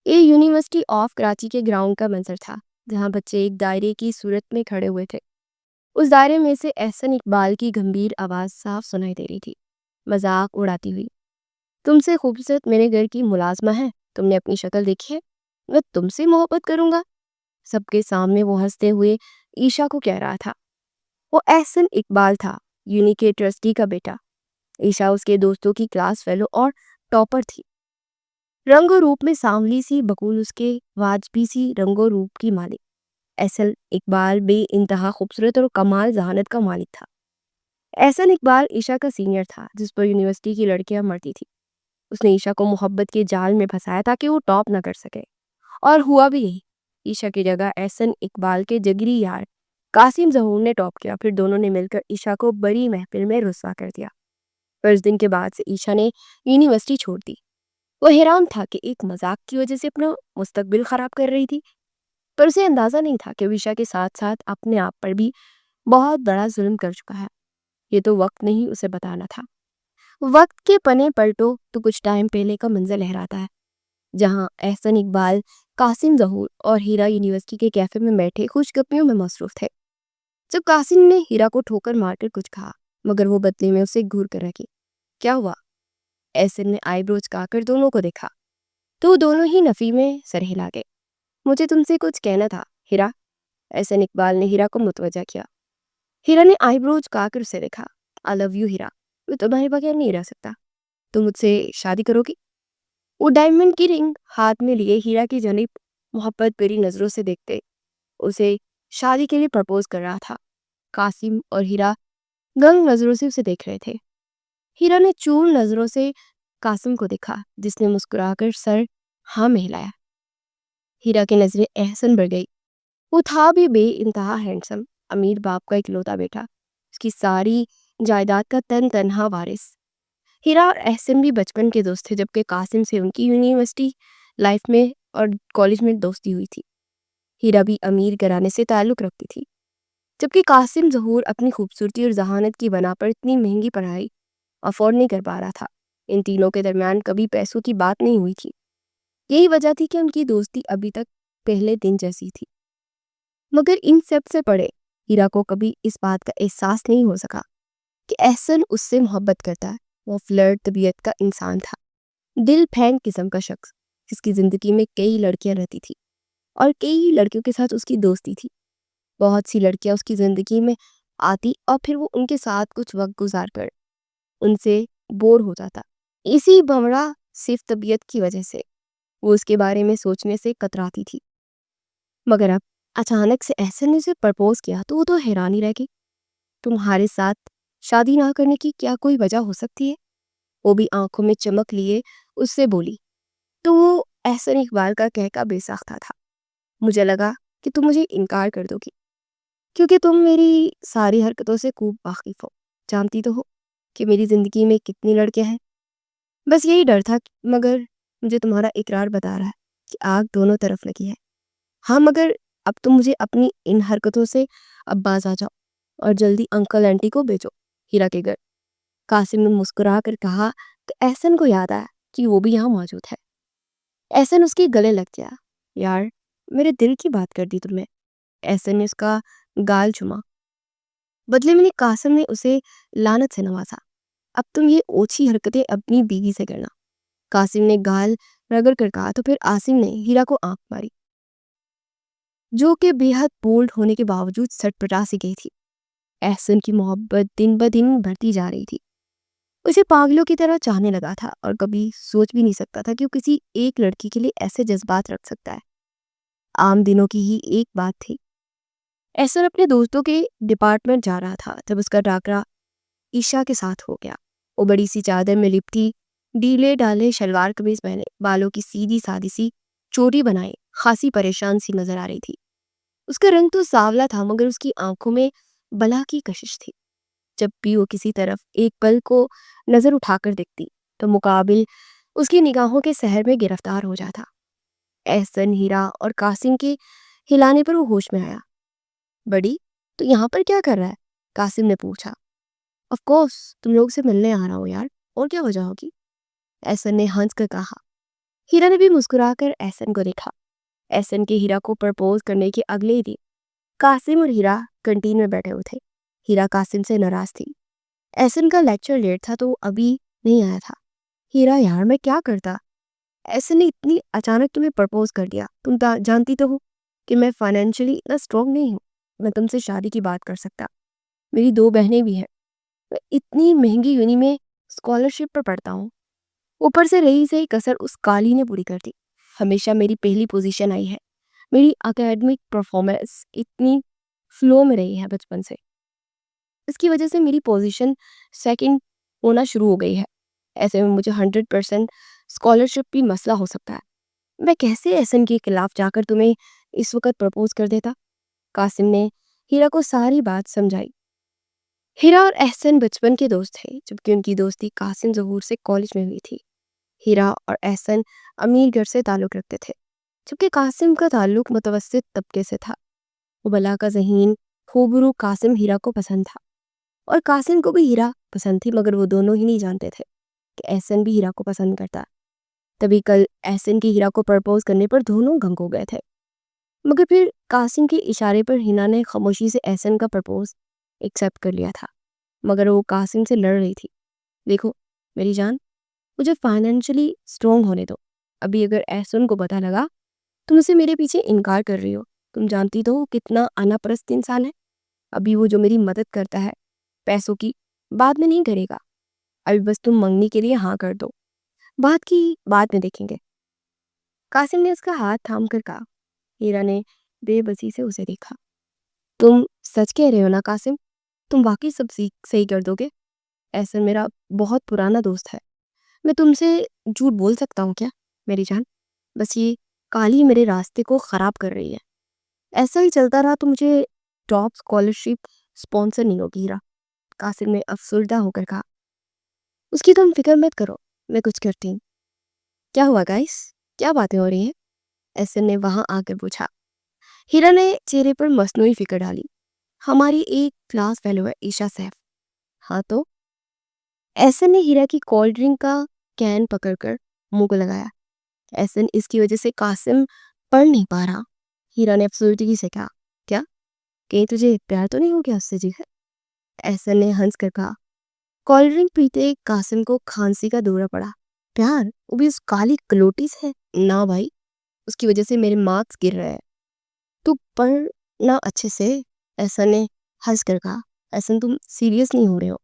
یہ university of Karachi کے ground کا منظر تھا جہاں بچے ایک دائرے کی صورت میں کھڑے ہوئے تھے۔ اس دائرے میں سے احسن اقبال کی گمبھیر آواز صاف سنائی دے رہی تھی، مذاق اڑاتی ہوئی۔ تم سے خوبصورت میرے گھر کی ملازمہ ہے، تم نے اپنی شکل دیکھی ہے؟ میں تم سے محبت کروں گا۔ سب کے سامنے وہ ہنستے ہوئے عیشا کو کہہ رہا تھا۔ وہ احسن اقبال تھا، یونی کے ٹرسٹی کا بیٹا۔ عیشا اس کے دوستوں کی کلاس فیلو اور ٹاپر تھی، رنگ و روپ میں سانولی سی، بقول اس کے واجبی سی رنگ و روپ کی مالک۔ احسن اقبال بے انتہا خوبصورت اور کمال ذہانت کا مالک تھا۔ احسن اقبال عیشا کا سینئر تھا جس پر یونیورسٹی کی لڑکیاں مرتی تھی۔ اس نے عیشا کو محبت کے جال میں پھنسایا تاکہ وہ ٹاپ نہ کر سکے، اور ہوا بھی یہی۔ عیشا کی جگہ احسن اقبال کے جگری یار قاسم ظہور نے ٹاپ کیا، پھر دونوں نے مل کر عیشا کو بڑی محفل میں رسوا کر دیا۔ پر اس دن کے بعد سے عیشا نے یونیورسٹی چھوڑ دی۔ وہ حیران تھا کہ ایک مذاق کی وجہ سے اپنا مستقبل خراب کر رہی تھی، پر اسے اندازہ نہیں تھا کہ عیشا کے ساتھ ساتھ اپنے آپ پر بھی بہت بڑا ظلم کر چکا ہے۔ یہ تو وقت نہیں اسے بتانا تھا۔ وقت کے پنے پلٹو تو کچھ ٹائم پہلے کا منظر لہراتا ہے، جہاں احسن اقبال، قاسم ظہور اور ہیرا یونیورسٹی کے کیفے میں بیٹھے خوش گپیوں میں مصروف تھے۔ جب قاسم نے ہیرا کو ٹھوکر مار کر کچھ کہا مگر وہ بدلے میں اسے گھور کر رکھی۔ کیا ہوا؟ احسن نے آئی برو چکا کر دونوں کو دیکھا تو دونوں ہی نفی میں سر ہلا گئے۔ مجھے تم سے کچھ کہنا تھا ہیرا، احسن اقبال نے ہیرا کو متوجہ کیا۔ ہیرا نے آئی برو چکا کر اسے دیکھا۔ آئی لو یو ہیرا، میں تمہارے بغیر نہیں رہ سکتا، تم مجھ سے شادی کرو گی؟ وہ ڈائمنڈ کی رنگ ہاتھ میں لیے ہیرا کی جانب محبت بھری نظروں سے دیکھتے اسے شادی کے لیے پرپوز کر رہا تھا۔ قاسم اور ہیرا گنگ نظروں سے اسے دیکھ رہے تھے۔ ہیرا نے چول نظروں سے قاسم کو دیکھا جس نے مسکرا کر سر ہاں میں ہلایا۔ ہیرا کی نظریں احسن بڑھ گئی۔ وہ تھا بھی بے انتہا ہینڈسم، امیر باپ کا اکلوتا بیٹا، اس کی ساری جائیداد کا تنہا وارث۔ ہیرا اور احسن بھی بچپن کے دوست تھے، جبکہ قاسم سے ان کی یونیورسٹی لائف میں اور کالج میں دوستی ہوئی تھی۔ ہیرا بھی امیر گھرانے سے تعلق رکھتی تھی، جبکہ قاسم ظہور اپنی خوبصورتی اور ذہانت کی بنا پر اتنی مہنگی پڑھائی افورڈ نہیں کر پا رہا تھا۔ ان تینوں کے درمیان کبھی پیسوں کی بات نہیں ہوئی تھی۔ یہی وجہ تھی کہ ان کی دوستی ابھی تک پہلے دن جیسی تھی۔ مگر ان سب سے پڑے ہیرا کو کبھی اس بات کا احساس نہیں ہو سکا کہ احسن اس سے محبت کرتا ہے۔ وہ فلرٹ طبیعت کا انسان تھا، دل پھینک قسم کا شخص جس کی زندگی میں کئی لڑکیاں رہتی تھی اور کئی لڑکیوں کے ساتھ اس کی دوستی تھی۔ بہت سی لڑکیاں اس کی زندگی میں آتی اور پھر وہ ان کے ساتھ کچھ وقت گزار کر ان سے بور ہو جاتا۔ اسی بھمرا صرف طبیعت کی وجہ سے وہ اس کے بارے میں سوچنے سے کتراتی تھی۔ مگر اب اچانک سے احسن نے اسے پرپوز کیا تو وہ تو حیران ہی رہ گئی۔ تمہارے ساتھ شادی نہ کرنے کی کیا کوئی وجہ ہو سکتی ہے؟ وہ بھی آنکھوں میں چمک لیے اس سے بولی۔ تو وہ احسن اقبال کا کہکا بے ساختہ تھا۔ مجھے لگا کہ تم مجھے انکار کر دو گی کیونکہ تم میری ساری حرکتوں سے خوب واقف ہو، جانتی تو ہو کہ میری زندگی میں کتنی لڑکیاں ہیں۔ بس یہی ڈر تھا، مگر مجھے تمہارا اقرار بتا رہا ہے کہ آگ دونوں طرف لگی ہے۔ ہاں مگر اب تم مجھے اپنی ان حرکتوں سے اب باز آ جاؤ اور جلدی انکل آنٹی کو بھیجو ہیرا کے گھر۔ قاسم نے مسکرا کر کہا تو احسن کو یاد آیا کہ وہ بھی یہاں موجود ہے۔ احسن اس کے گلے لگ گیا۔ یار میرے دل کی بات کر دی تم نے۔ احسن نے اس کا گال چوما۔ بدلے میں قاسم نے اسے لعنت سے نوازا۔ اب تم یہ اوچھی حرکتیں اپنی بیوی سے کرنا، قاسم نے گال رگڑ کر کہا تو پھر عاصم نے ہیرا کو آنکھ ماری جو کہ بے حد بولڈ ہونے کے باوجود سٹ پٹا سی گئی تھی۔ احسن کی محبت دن بدن بڑھتی جا رہی تھی۔ اسے پاگلوں کی طرح چاہنے لگا تھا اور کبھی سوچ بھی نہیں سکتا تھا کہ وہ کسی ایک لڑکی کے لیے ایسے جذبات رکھ سکتا ہے۔ عام دنوں کی ہی ایک بات تھی، احسن اپنے دوستوں کے ڈپارٹمنٹ جا رہا تھا جب اس کا ٹاکرا عیشا کے ساتھ ہو گیا۔ وہ بڑی سی چادر میں لپٹی، ڈھیلے ڈالے شلوار قمیض پہنے، بالوں کی سیدھی سادی سی چوٹی بنائے، خاصی پریشان سی نظر آ رہی تھی۔ اس کا رنگ تو سانولا تھا مگر اس کی آنکھوں میں بلا کی کشش تھی۔ جب بھی وہ کسی طرف ایک پل کو نظر اٹھا کر دیکھتی تو مقابل اس کی نگاہوں کے سحر میں گرفتار ہو جاتا۔ احسن، ہیرا اور قاسم کے ہلانے پر وہ ہوش میں آیا۔ بڑی تو یہاں پر کیا کر رہا ہے؟ قاسم نے پوچھا۔ آف کورس تم لوگ سے ملنے آ رہا ہوں یار، اور کیا وجہ ہوگی؟ احسن نے ہنس کر کہا۔ ہیرا نے بھی مسکرا کر احسن کو دیکھا۔ احسن کے ہیرا کو پرپوز کرنے کے اگلے ہی دن قاسم اور ہیرا کنٹین میں بیٹھے ہوئے تھے۔ ہیرا قاسم سے ناراض تھی۔ احسن کا لیکچر لیٹ تھا تو ابھی نہیں آیا تھا۔ ہیرا یار میں کیا کرتا، احسن نے اتنی اچانک تمہیں پرپوز کر دیا، تم جانتی تو ہو کہ میں فائنینشلی اتنا اسٹرانگ نہیں ہوں، میں تم سے شادی کی بات کر سکتا، میری 2 بہنیں بھی ہیں، میں اتنی مہنگی یونی میں اسکالرشپ پر پڑھتا ہوں، اوپر سے رہی سے کسر اس کالی نے پوری کر دی۔ ہمیشہ میری پہلی پوزیشن آئی ہے، میری اکیڈمک پرفارمنس اتنی فلو میں رہی ہے بچپن سے، اس کی وجہ سے میری پوزیشن سیکنڈ ہونا شروع ہو گئی ہے۔ ایسے میں مجھے 100% اسکالرشپ بھی مسئلہ ہو سکتا ہے، میں کیسے احسن کے خلاف جا کر تمہیں اس وقت پرپوز کر دیتا؟ قاسم نے ہیرا کو ساری بات سمجھائی۔ ہیرا اور احسن بچپن کے دوست تھے، جبکہ ان کی دوستی قاسم ظہور سے کالج میں ہوئی تھی۔ ہیرا اور احسن امیر گھر سے تعلق رکھتے تھے، جبکہ قاسم کا تعلق متوسط طبقے سے تھا۔ وہ بلا کا ذہین خوبرو قاسم ہیرا کو پسند تھا اور قاسم کو بھی ہیرا پسند تھی، مگر وہ دونوں ہی نہیں جانتے تھے کہ احسن بھی ہیرا کو پسند کرتا۔ تبھی کل احسن کی ہیرا کو پرپوز کرنے پر دونوں گنگ ہو گئے تھے، مگر پھر قاسم کے اشارے پر ہینا نے خاموشی سے احسن کا پرپوز ایکسیپٹ کر لیا تھا، مگر وہ قاسم سے لڑ رہی تھی۔ دیکھو میری جان، مجھے فائنینشلی اسٹرانگ ہونے دو، ابھی اگر احسن کو پتہ لگا تم اسے میرے پیچھے انکار کر رہی ہو، تم جانتی تو ہو کتنا انا پرست انسان ہے، ابھی وہ جو میری مدد کرتا ہے پیسوں کی، بعد میں نہیں کرے گا، ابھی بس تم منگنی کے لیے ہاں کر دو، بات کی بعد میں دیکھیں گے۔ قاسم نے اس کا ہاتھ تھام کر کہا۔ ہیرا نے بے بسی سے اسے دیکھا۔ تم سچ کہہ رہے ہو نا قاسم، تم واقعی سب صحیح کر دو گے؟ ایسا میرا بہت پرانا دوست ہے، میں تم سے جھوٹ بول سکتا ہوں کیا میری جان؟ بس یہ کالی میرے راستے کو خراب کر رہی ہے، ایسا ہی چلتا رہا تو مجھے ٹاپ اسکالرشپ اسپانسر نہیں ہوگی۔ ہیرا، قاسم نے افسردہ ہو کر کہا۔ اس کی تم فکر مت کرو، میں کچھ کرتی ہوں۔ کیا ہوا گائس، کیا باتیں ہو رہی ہیں؟ احسن نے وہاں آ کر پوچھا۔ ہیرا نے چہرے پر مصنوعی فکر ڈالی۔ ہماری ایک کلاس فیلو ہے عیشا سیف۔ ہاں تو؟ احسن نے ہیرا کی کولڈ ڈرنک کا کین پکڑ کر منہ کو لگایا۔ احسن اس کی وجہ سے قاسم پڑھ نہیں پا رہا۔ ہیرا نے افسردگی سے کہا، کیا کہیں تجھے پیار تو نہیں ہو گیا اس سے جگر؟ احسن نے ہنس کر کہا۔ کولڈ ڈرنک پیتے قاسم کو کھانسی کا دورہ پڑا۔ پیار؟ وہ بھی اس کالی کلوٹی سے؟ نہ بھائی، اس کی وجہ سے میرے مارکس گر رہے ہیں، تو پڑھنا اچھے سے۔ احسن نے ہنس کر کہا۔ احسن تم سیریس نہیں ہو رہے ہو؟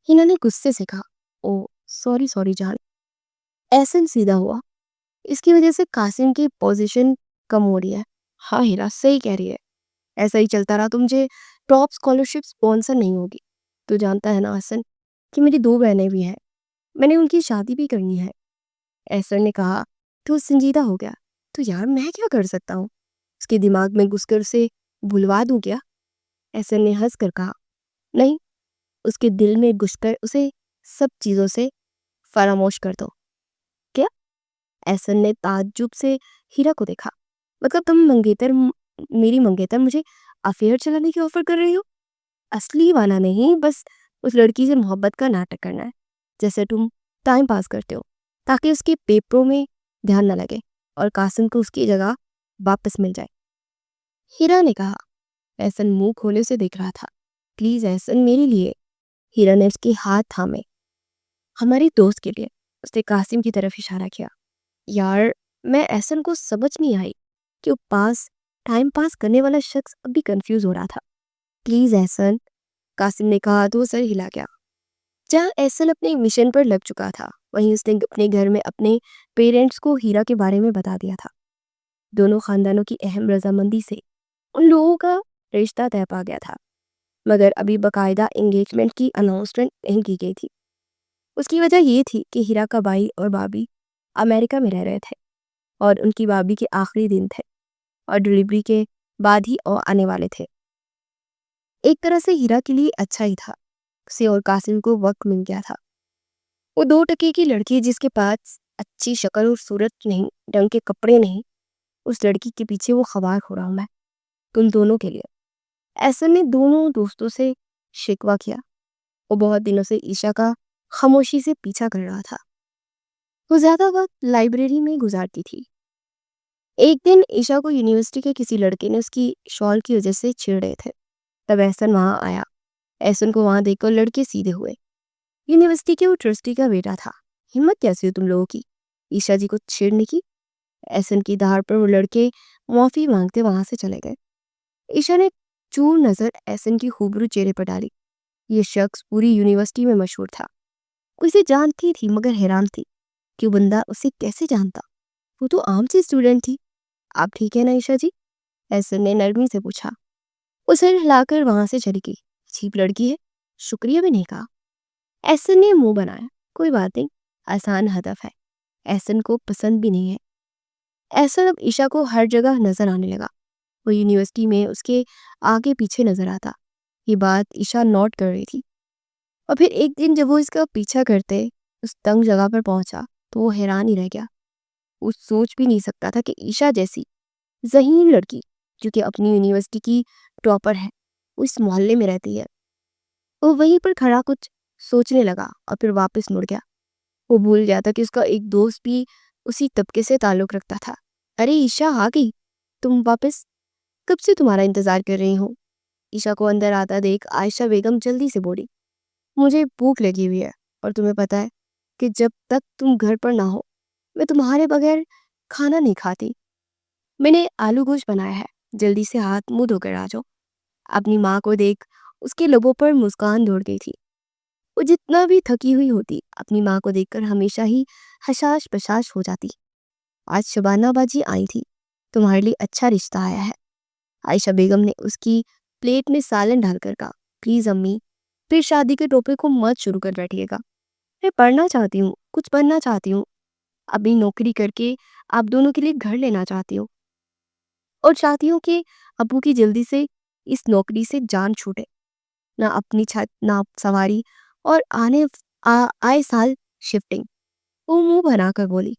ہینا نے غصے سے کہا۔ او سوری جان۔ احسن سیدھا ہوا۔ اس کی وجہ سے قاسم کی پوزیشن کم ہو رہی ہے۔ ہاں ہیرا صحیح کہہ رہی ہے، ایسا ہی چلتا رہا تو مجھے ٹاپ اسکالرشپ اسپانسر نہیں ہوگی۔ تو جانتا ہے نا احسن کہ میری 2 بہنیں بھی ہیں، میں نے ان کی شادی بھی کرنی ہے۔ احسن نے کہا۔ تو سنجیدہ ہو گیا۔ تو یار میں کیا کر سکتا ہوں؟ اس کے دماغ میں گھس کر اسے بھلوا دوں کیا؟ احسن نے ہنس کر کہا۔ نہیں، اس کے دل میں گھس کر اسے سب چیزوں سے فراموش کر دو۔ کیا؟ احسن نے تعجب سے ہیرا کو دیکھا۔ مطلب تم میری منگیتر مجھے افیئر چلانے کی آفر کر رہی ہو؟ اصلی والا نہیں، بس اس لڑکی سے محبت کا ناٹک کرنا ہے، جیسے تم ٹائم پاس کرتے ہو تاکہ اس کے پیپروں میں دھیان نہ لگے اور قاسم کو اس کی جگہ واپس مل جائے۔ ہیرا نے کہا۔ احسن منہ کھولے سے دیکھ رہا تھا۔ پلیز احسن، میرے لیے۔ ہیرا نے اس کے ہاتھ تھامے۔ ہماری دوست کے لیے۔ اس نے قاسم کی طرف اشارہ کیا۔ یار میں احسن کو سمجھ نہیں آئی کہ وہ ٹائم پاس کرنے والا شخص اب بھی کنفیوز ہو رہا تھا۔ پلیز احسن، قاسم نے کہا تو سر ہلا گیا۔ جہاں احسن اپنے مشن پر لگ چکا تھا، وہیں اس نے اپنے گھر میں اپنے پیرنٹس کو ہیرا کے بارے میں بتا دیا تھا۔ دونوں خاندانوں کی اہم رضامندی سے ان لوگوں کا رشتہ طے پا گیا تھا، مگر ابھی باقاعدہ انگیجمنٹ کی اناؤنسمنٹ نہیں کی گئی تھی۔ اس کی وجہ یہ تھی کہ ہیرا کا بھائی اور بھابھی امریکہ میں رہ رہے تھے اور ان کی بھابھی کے آخری دن تھے اور ڈلیوری کے بعد ہی آنے والے تھے۔ ایک طرح سے ہیرا کے لیے اچھا ہی تھا، اسے اور قاسم کو وقت مل گیا تھا۔ وہ 2 ٹکے کی لڑکی جس کے پاس اچھی شکل اور صورت نہیں، ڈھنگ کے کپڑے نہیں، اس لڑکی کے پیچھے وہ خوار ہو رہا ہوں میں تم دونوں کے لیے۔ احسن نے دونوں دوستوں سے شکوہ کیا۔ وہ بہت دنوں سے عیشا کا خاموشی سے پیچھا کر رہا تھا۔ وہ زیادہ وقت لائبریری میں گزارتی تھی۔ ایک دن عشا کو یونیورسٹی کے کسی لڑکے نے اس کی شال کی وجہ سے چھیڑ رہے تھے، تب احسن وہاں آیا۔ احسن کو وہاں دیکھ کر لڑکے سیدھے ہوئے۔ یونیورسٹی کے وہ ٹرسٹی کا بیٹا تھا۔ ہمت کیسی ہو تم لوگوں کی عشا جی کو چھیڑنے کی؟ احسن کی دہاڑ پر وہ لڑکے معافی مانگتے وہاں سے چلے گئے۔ عشا نے چور نظر احسن کی خوبرو چہرے پر ڈالی۔ یہ شخص پوری یونیورسٹی میں مشہور تھا۔ وہ اسے جانتی تھی مگر حیران تھی کہ وہ بندہ اسے کیسے جانتا۔ وہ تو عام سی اسٹوڈنٹ تھی۔ آپ ٹھیک ہے نا عشا جی؟ احسن نے نرمی سے پوچھا۔ وہ سر ہلا کر وہاں سے چلی گئی۔ عجیب لڑکی ہے، شکریہ بھی نہیں کہا۔ احسن نے منہ بنایا، کوئی بات نہیں، آسان ہدف ہے، احسن کو پسند بھی نہیں ہے۔ احسن اب عشا کو ہر جگہ نظر آنے لگا۔ وہ یونیورسٹی میں اس کے آگے پیچھے نظر آتا۔ یہ بات عشا نوٹ کر رہی تھی۔ اور پھر ایک دن جب وہ اس کا پیچھا کرتے اس تنگ جگہ پر پہنچا تو وہ حیران ہی رہ گیا۔ وہ سوچ بھی نہیں سکتا تھا کہ عشا جیسی ذہین لڑکی جو کہ اپنی یونیورسٹی کی ٹاپر ہے وہ اس محلے میں رہتی ہے۔ وہ وہیں پر کھڑا کچھ سوچنے لگا اور پھر واپس مڑ گیا۔ وہ بھول گیا تھا کہ اس کا ایک دوست بھی اسی طبقے سے تعلق رکھتا تھا۔ ارے عشا آ گئی تم واپس؟ کب سے تمہارا انتظار کر رہی ہوں۔ عشا کو اندر آتا دیکھ عائشہ بیگم جلدی سے بولی، مجھے بھوک لگی ہوئی ہے اور تمہیں پتہ ہے کہ جب تک تم گھر پر نہ ہو میں تمہارے بغیر کھانا نہیں کھاتی۔ میں نے آلو گوشت بنایا ہے، جلدی سے ہاتھ منہ دھو کر آ جاؤ۔ اپنی ماں کو دیکھ اس کے لبوں پر مسکان دوڑ گئی تھی۔ وہ جتنا بھی تھکی ہوئی ہوتی اپنی ماں کو دیکھ کر ہمیشہ ہی حشاش بشاش ہو جاتی۔ آج شبانہ باجی آئی تھی، تمہارے لیے اچھا رشتہ آیا ہے۔ عائشہ بیگم نے اس کی پلیٹ میں سالن ڈال کر کہا، پلیز امی پھر شادی کے ٹوپے کو مت شروع کر بیٹھیے گا۔ میں پڑھنا چاہتی ہوں، کچھ بننا چاہتی ہوں، ابھی نوکری کر کے آپ دونوں کے لیے گھر لینا چاہتی ہوں اور چاہتی ہوں کہ ابو کی جلدی سے اس نوکری سے جان چھوٹے، نہ اپنی چھت نہ سواری اور آئے سال شفٹنگ۔ وہ منہ بنا کر بولی۔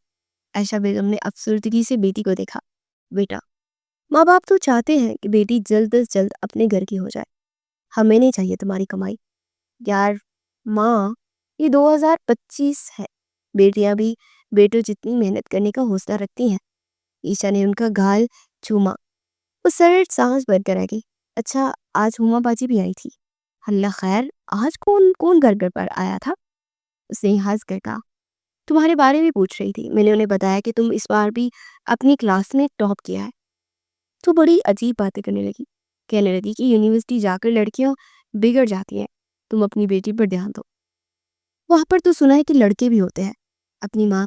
عائشہ بیگم نے افسردگی سے بیٹی کو دیکھا، بیٹا ماں باپ تو چاہتے ہیں کہ بیٹی جلد از جلد اپنے گھر کی ہو جائے، ہمیں نہیں چاہیے تمہاری کمائی۔ یار ماں یہ 2025 ہے، بیٹیاں بھی بیٹوں جتنی محنت کرنے کا حوصلہ رکھتی ہیں۔ عشا نے ان کا گال چوما۔ وہ سرٹ سانس بھر کر آ گئی۔ اچھا آج ہما باجی بھی آئی تھی؟ اللہ خیر، آج کون گھر پر آیا تھا؟ اس نے ہنس کر کہا، تمہارے بارے میں پوچھ رہی تھی، میں نے انہیں بتایا کہ تم اس بار بھی اپنی کلاس میں ٹاپ کیا ہے۔ تو بڑی عجیب باتیں کرنے لگی، کہنے لگی کہ یونیورسٹی جا کر لڑکیاں بگڑ جاتی ہیں، تم اپنی بیٹی پر دھیان دو۔ وہاں پر تو سنا ہے کہ لڑکے بھی ہوتے ہیں۔ اپنی ماں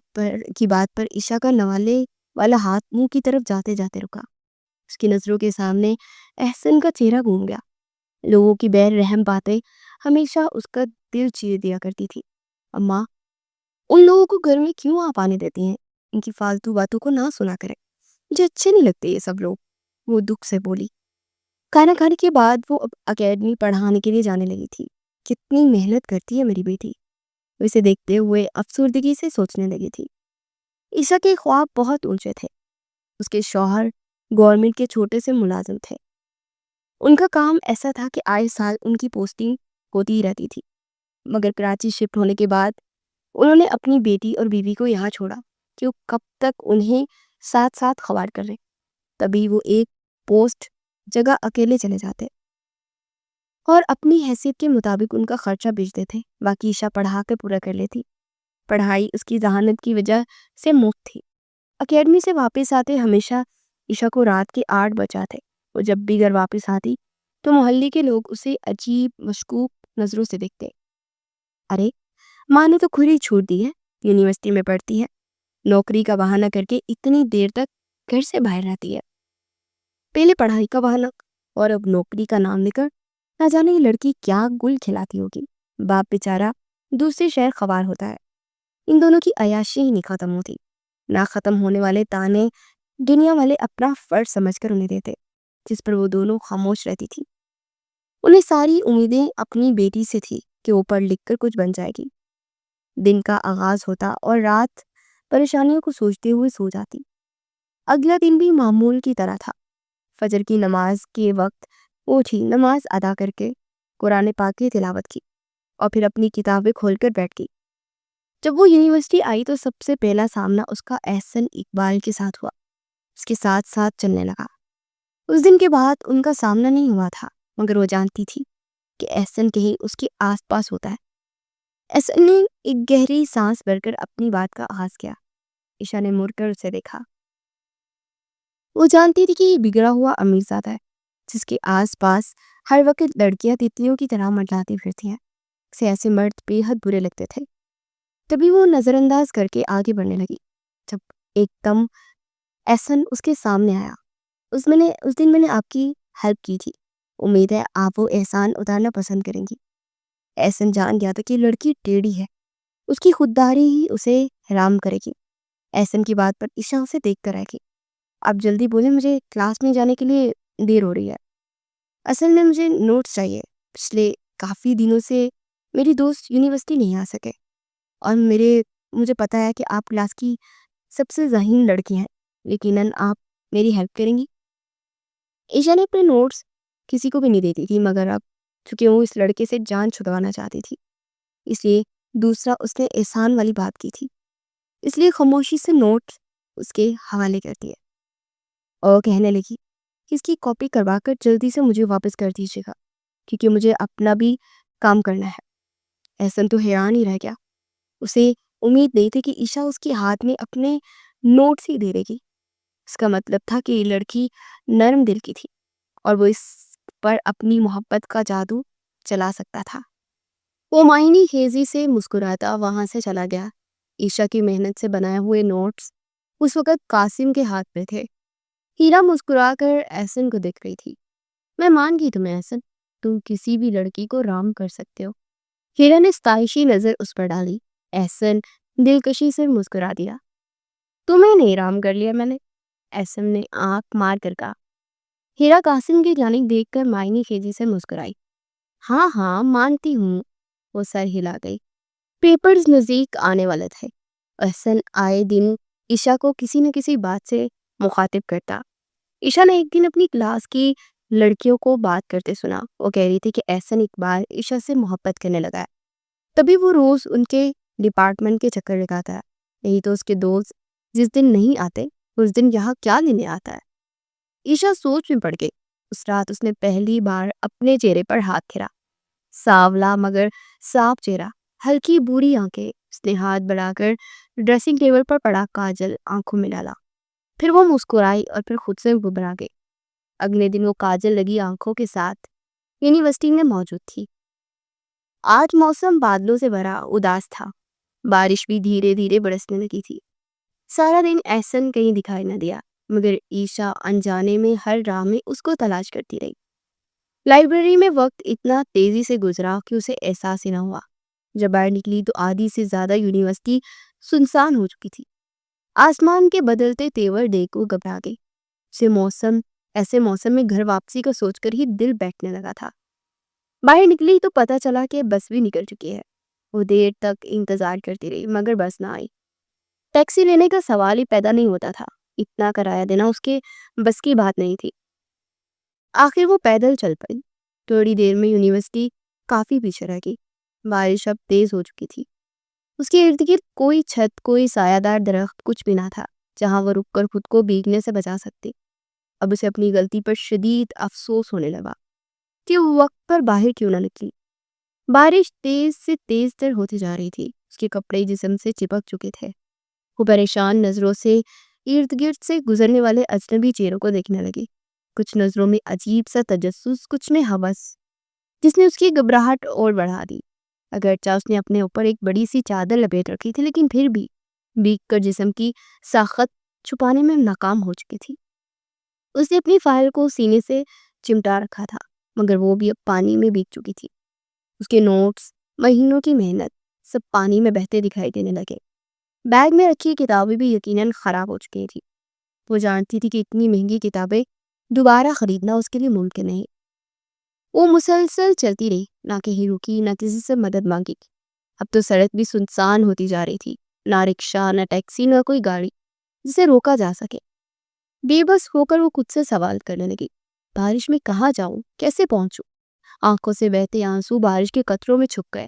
کی بات پر عشا کا نوالے والا ہاتھ منہ کی طرف جاتے جاتے رکا۔ اس کی نظروں کے سامنے احسن کا چہرہ گھوم گیا۔ لوگوں کی بیر رحم باتیں ہمیشہ اس کا دل چیر دیا کرتی تھی۔ اماں ان لوگوں کو گھر میں کیوں آپ آنے دیتی ہیں؟ ان کی فالتو باتوں کو نہ سنا کرے، مجھے اچھے نہیں لگتے یہ سب لوگ، وہ دکھ سے بولی۔ کھانا کھانے کے بعد وہ اب اکیڈمی پڑھانے کے لیے جانے لگی تھی۔ کتنی محنت کرتی ہے میری بیٹی، وہ اسے دیکھتے ہوئے افسردگی سے سوچنے لگی تھی۔ عشا کے خواب بہت اونچے تھے۔ اس کے شوہر گورنمنٹ کے چھوٹے سے ملازم تھے۔ ان کا کام ایسا تھا کہ آئے سال ان کی پوسٹنگ ہوتی ہی رہتی تھی، مگر کراچی شفٹ ہونے کے بعد انہوں نے اپنی بیٹی اور بیوی کو یہاں چھوڑا کہ وہ کب تک انہیں ساتھ ساتھ خوار کر رہے۔ تبھی وہ ایک پوسٹ جگہ اکیلے چلے جاتے اور اپنی حیثیت کے مطابق ان کا خرچہ بھیجتے تھے، باقی عشا پڑھا کے پورا کر لیتی۔ پڑھائی اس کی ذہانت کی وجہ سے مفت تھی۔ اکیڈمی سے واپس آتے ہمیشہ عشا کو رات کے 8 بج جاتے۔ وہ جب بھی گھر واپس آتی تو محلے کے لوگ اسے عجیب مشکوک نظروں سے دیکھتے۔ ارے ماں نے تو کھری چھوٹ دی ہے، یونیورسٹی میں پڑھتی ہے، نوکری کا بہانہ کر کے اتنی دیر تک گھر سے باہر رہتی ہے۔ پہلے پڑھائی کا بہانہ اور اب نوکری کا نام لے کر نہ جانے یہ لڑکی کیا گل کھلاتی ہوگی۔ باپ بیچارہ دوسرے شہر خوار ہوتا ہے۔ ان دونوں کی عیاشی ہی نہیں ختم ہوتی۔ نہ ختم ہونے والے تانے دنیا والے اپنا فرض سمجھ کر انہیں دیتے، جس پر وہ دونوں خاموش رہتی تھی۔ انہیں ساری امیدیں اپنی بیٹی سے تھی کہ وہ پڑھ لکھ کر کچھ بن جائے گی۔ دن کا آغاز ہوتا اور رات پریشانیوں کو سوچتے ہوئے سو جاتی۔ اگلا دن بھی معمول کی طرح تھا۔ فجر کی نماز کے وقت اٹھی، نماز ادا کر کے قرآن پاک کی تلاوت کی اور پھر اپنی کتابیں کھول کر بیٹھ گئی۔ جب وہ یونیورسٹی آئی تو سب سے پہلا سامنا اس کا احسن اقبال کے ساتھ ہوا، اس کے ساتھ ساتھ چلنے لگا۔ اس دن کے بعد ان کا سامنا نہیں ہوا تھا، مگر وہ جانتی تھی کہ احسن کہیں اس کے آس پاس ہوتا ہے۔ احسن نے ایک گہری سانس بھر کر اپنی بات کا آغاز کیا۔ عشا نے مڑ کر اسے دیکھا۔ وہ جانتی تھی کہ یہ بگڑا ہوا امیر زادہ ہے، جس کے آس پاس ہر وقت لڑکیاں تتلیوں کی طرح منڈلاتی پھرتی ہیں۔ اسے ایسے مرد بے حد برے لگتے تھے۔ تبھی وہ نظر انداز کر کے آگے بڑھنے لگی جب ایک دم احسن اس کے سامنے آیا۔ اس دن میں نے آپ کی ہیلپ کی تھی، امید ہے آپ وہ احسان اتارنا پسند کریں گی۔ احسن جان گیا تھا کہ لڑکی ٹیڑھی ہے، اس کی خودداری ہی اسے حرام کرے گی۔ احسن کی بات پر عشا اسے دیکھ کر آئے گی۔ آپ جلدی بولیں، مجھے کلاس میں جانے کے لیے دیر ہو رہی ہے۔ اصل میں مجھے نوٹس چاہیے، پچھلے کافی دنوں سے میری دوست یونیورسٹی نہیں آ سکے، اور مجھے پتا ہے کہ آپ کلاس کی سب سے ذہین لڑکی ہیں، یقیناً آپ میری ہیلپ کریں گی۔ عشا نے اپنے نوٹس کسی کو بھی نہیں دیتی تھی، مگر اب چونکہ وہ اس لڑکے سے جان چھڑوانا چاہتی تھی، اس لیے دوسرا اس نے احسان والی بات کی تھی، اس لیے خاموشی سے نوٹس اس کے حوالے کر دیے اور کہنے لگی کہ اس کی کاپی کروا کر جلدی سے مجھے واپس کر دیجیے گا، کیونکہ مجھے اپنا بھی کام کرنا ہے۔ احسن تو حیران ہی رہ گیا۔ اسے امید نہیں تھی کہ عشا اس کے ہاتھ میں اپنے نوٹس ہی دے دے گی۔ اس کا مطلب تھا کہ یہ لڑکی نرم دل کی تھی اور وہ اس پر اپنی محبت کا جادو چلا سکتا تھا۔ وہ معنی خیزی سے مسکراتا وہاں سے چلا گیا۔ عشا کی محنت سے بنائے ہوئے نوٹس اس وقت قاسم کے ہاتھ میں تھے۔ ہیرا مسکرا کر احسن کو دیکھ رہی تھی۔ میں مان گئی تمہیں احسن، تم کسی بھی لڑکی کو رام کر سکتے ہو۔ ہیرا نے ستائشی نظر اس پر ڈالی۔ احسن دلکشی سے مسکرا دیا۔ تمہیں نہیں رام کر لیا میں نے، احسن نے آنکھ مار کر کہا۔ ہیرا قاسم کی جانب دیکھ کر معنی خیزی سے مسکرائی۔ ہاں ہاں مانتی ہوں، وہ سر ہلا گئی۔ پیپرز نزدیک آنے والے تھے۔ احسن آئے دن عشا کو کسی نہ کسی بات سے مخاطب کرتا۔ عشا نے ایک دن اپنی کلاس کی لڑکیوں کو بات کرتے سنا۔ وہ کہہ رہی تھی کہ احسن اقبال عشا سے محبت کرنے لگا ہے، تبھی وہ روز ان کے ڈپارٹمنٹ کے چکر لگاتا ہے، نہیں تو اس کے دوست جس دن نہیں آتے اس دن یہاں کیا لینے آتا ہے۔ عشا سوچ میں پڑ گئی۔ اس رات اس نے پہلی بار اپنے چہرے پر ہاتھ پھیرا۔ سانولا مگر صاف چہرہ، ہلکی بوری آنکھیں۔ اس نے ہاتھ بڑھا کر ڈریسنگ ٹیبل پر پڑا کاجل آنکھوں میں ڈالا، پھر وہ مسکرائی اور پھر خود سے گھبرا گئی۔ اگلے دن وہ کاجل لگی آنکھوں کے ساتھ یونیورسٹی میں موجود تھی۔ آج موسم بادلوں سے بھرا اداس تھا، بارش بھی دھیرے دھیرے برسنے لگی تھی۔ سارا دن احسن کہیں دکھائی نہ دیا، مگر عشا انجانے میں ہر راہ میں اس کو تلاش کرتی رہی۔ لائبریری میں وقت اتنا تیزی سے گزرا کہ اسے احساس ہی نہ ہوا۔ جب باہر نکلی تو آدھی سے زیادہ یونیورسٹی سنسان ہو چکی تھی۔ آسمان کے بدلتے تیور دیکھ کو گھبرا گئی۔ ایسے موسم میں گھر واپسی کا سوچ کر ہی دل بیٹھنے لگا تھا۔ باہر نکلی تو پتہ چلا کہ بس بھی نکل چکی ہے۔ وہ دیر تک انتظار کرتی رہی، مگر بس نہ آئی۔ ٹیکسی لینے کا سوال ہی پیدا نہیں ہوتا تھا، اتنا کرایہ دینا اس کے بس کی بات نہیں تھی۔ آخر وہ پیدل چل پڑی۔ تھوڑی دیر میں یونیورسٹی کافی پیچھے رہ گئی۔ بارش اب تیز ہو چکی تھی۔ اس کے ارد گرد کوئی چھت، کوئی سایہ دار درخت کچھ بھی نہ تھا جہاں وہ رک کر خود کو بھیگنے سے بچا سکتی۔ اب اسے اپنی غلطی پر شدید افسوس ہونے لگا کہ وہ وقت پر باہر کیوں نہ نکلی۔ بارش تیز سے تیز تر ہوتی جا رہی تھی، اس کے کپڑے جسم سے چپک چکے تھے۔ وہ پریشان نظروں سے ارد گرد سے گزرنے والے اجنبی چہروں کو دیکھنے لگی، کچھ نظروں میں عجیب سا تجسس، کچھ میں ہوس، جس نے اس کی گھبراہٹ اور بڑھا دی۔ اگرچہ اس نے اپنے اوپر ایک بڑی سی چادر لپیٹ رکھی تھی، لیکن پھر بھی بھیگ کر جسم کی ساخت چھپانے میں ناکام ہو چکی تھی۔ اس نے اپنی فائل کو سینے سے چمٹا رکھا تھا، مگر وہ بھی اب پانی میں بھیگ چکی تھی۔ اس کے نوٹس، مہینوں کی محنت، سب پانی میں بہتے دکھائی دینے لگے۔ بیگ میں رکھی کتابیں بھی یقیناً خراب ہو چکی تھی۔ وہ جانتی تھی کہ اتنی مہنگی کتابیں دوبارہ خریدنا اس کے لیے ممکن نہیں۔ وہ مسلسل چلتی رہی، نہ کہیں رکی، نہ کسی سے مدد مانگی۔ اب تو سڑک بھی سنسان ہوتی جا رہی تھی، نہ رکشہ، نہ ٹیکسی، نہ کوئی گاڑی جسے روکا جا سکے۔ بے بس ہو کر وہ خود سے سوال کرنے لگی، بارش میں کہاں جاؤں، کیسے پہنچوں؟ آنکھوں سے بہتے آنسو بارش کے قطروں میں چھپ گئے۔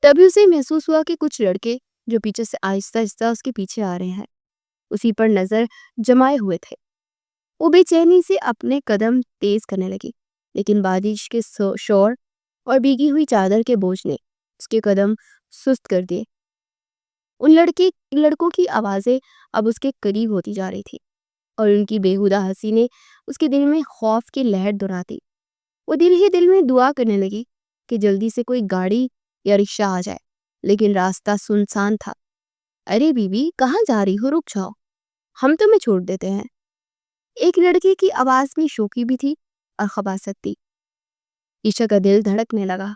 تبھی اسے محسوس ہوا کہ کچھ لڑکے جو پیچھے سے آہستہ آہستہ اس کے پیچھے آ رہے ہیں، اسی پر نظر جمائے ہوئے تھے۔ وہ بے چینی سے اپنے قدم تیز کرنے لگی، لیکن بارش کے شور اور بھیگی ہوئی چادر کے بوجھ نے اس کے قدم سست کر دیے۔ ان لڑکوں کی آوازیں اب اس کے قریب ہوتی جا رہی تھی اور ان کی بےہودہ ہنسی نے اس کے دل میں خوف کی لہر دہرا دی۔ وہ دل ہی دل میں دعا کرنے لگی کہ جلدی سے کوئی گاڑی یا رکشہ آ جائے، لیکن راستہ سنسان تھا۔ ارے بیوی، کہاں جا رہی ہو؟ رک جاؤ، ہم تمہیں چھوڑ دیتے ہیں۔ ایک لڑکی کی آواز میں شوخی بھی تھی اور خباثت بھی۔ عائشہ کا دل دھڑکنے لگا۔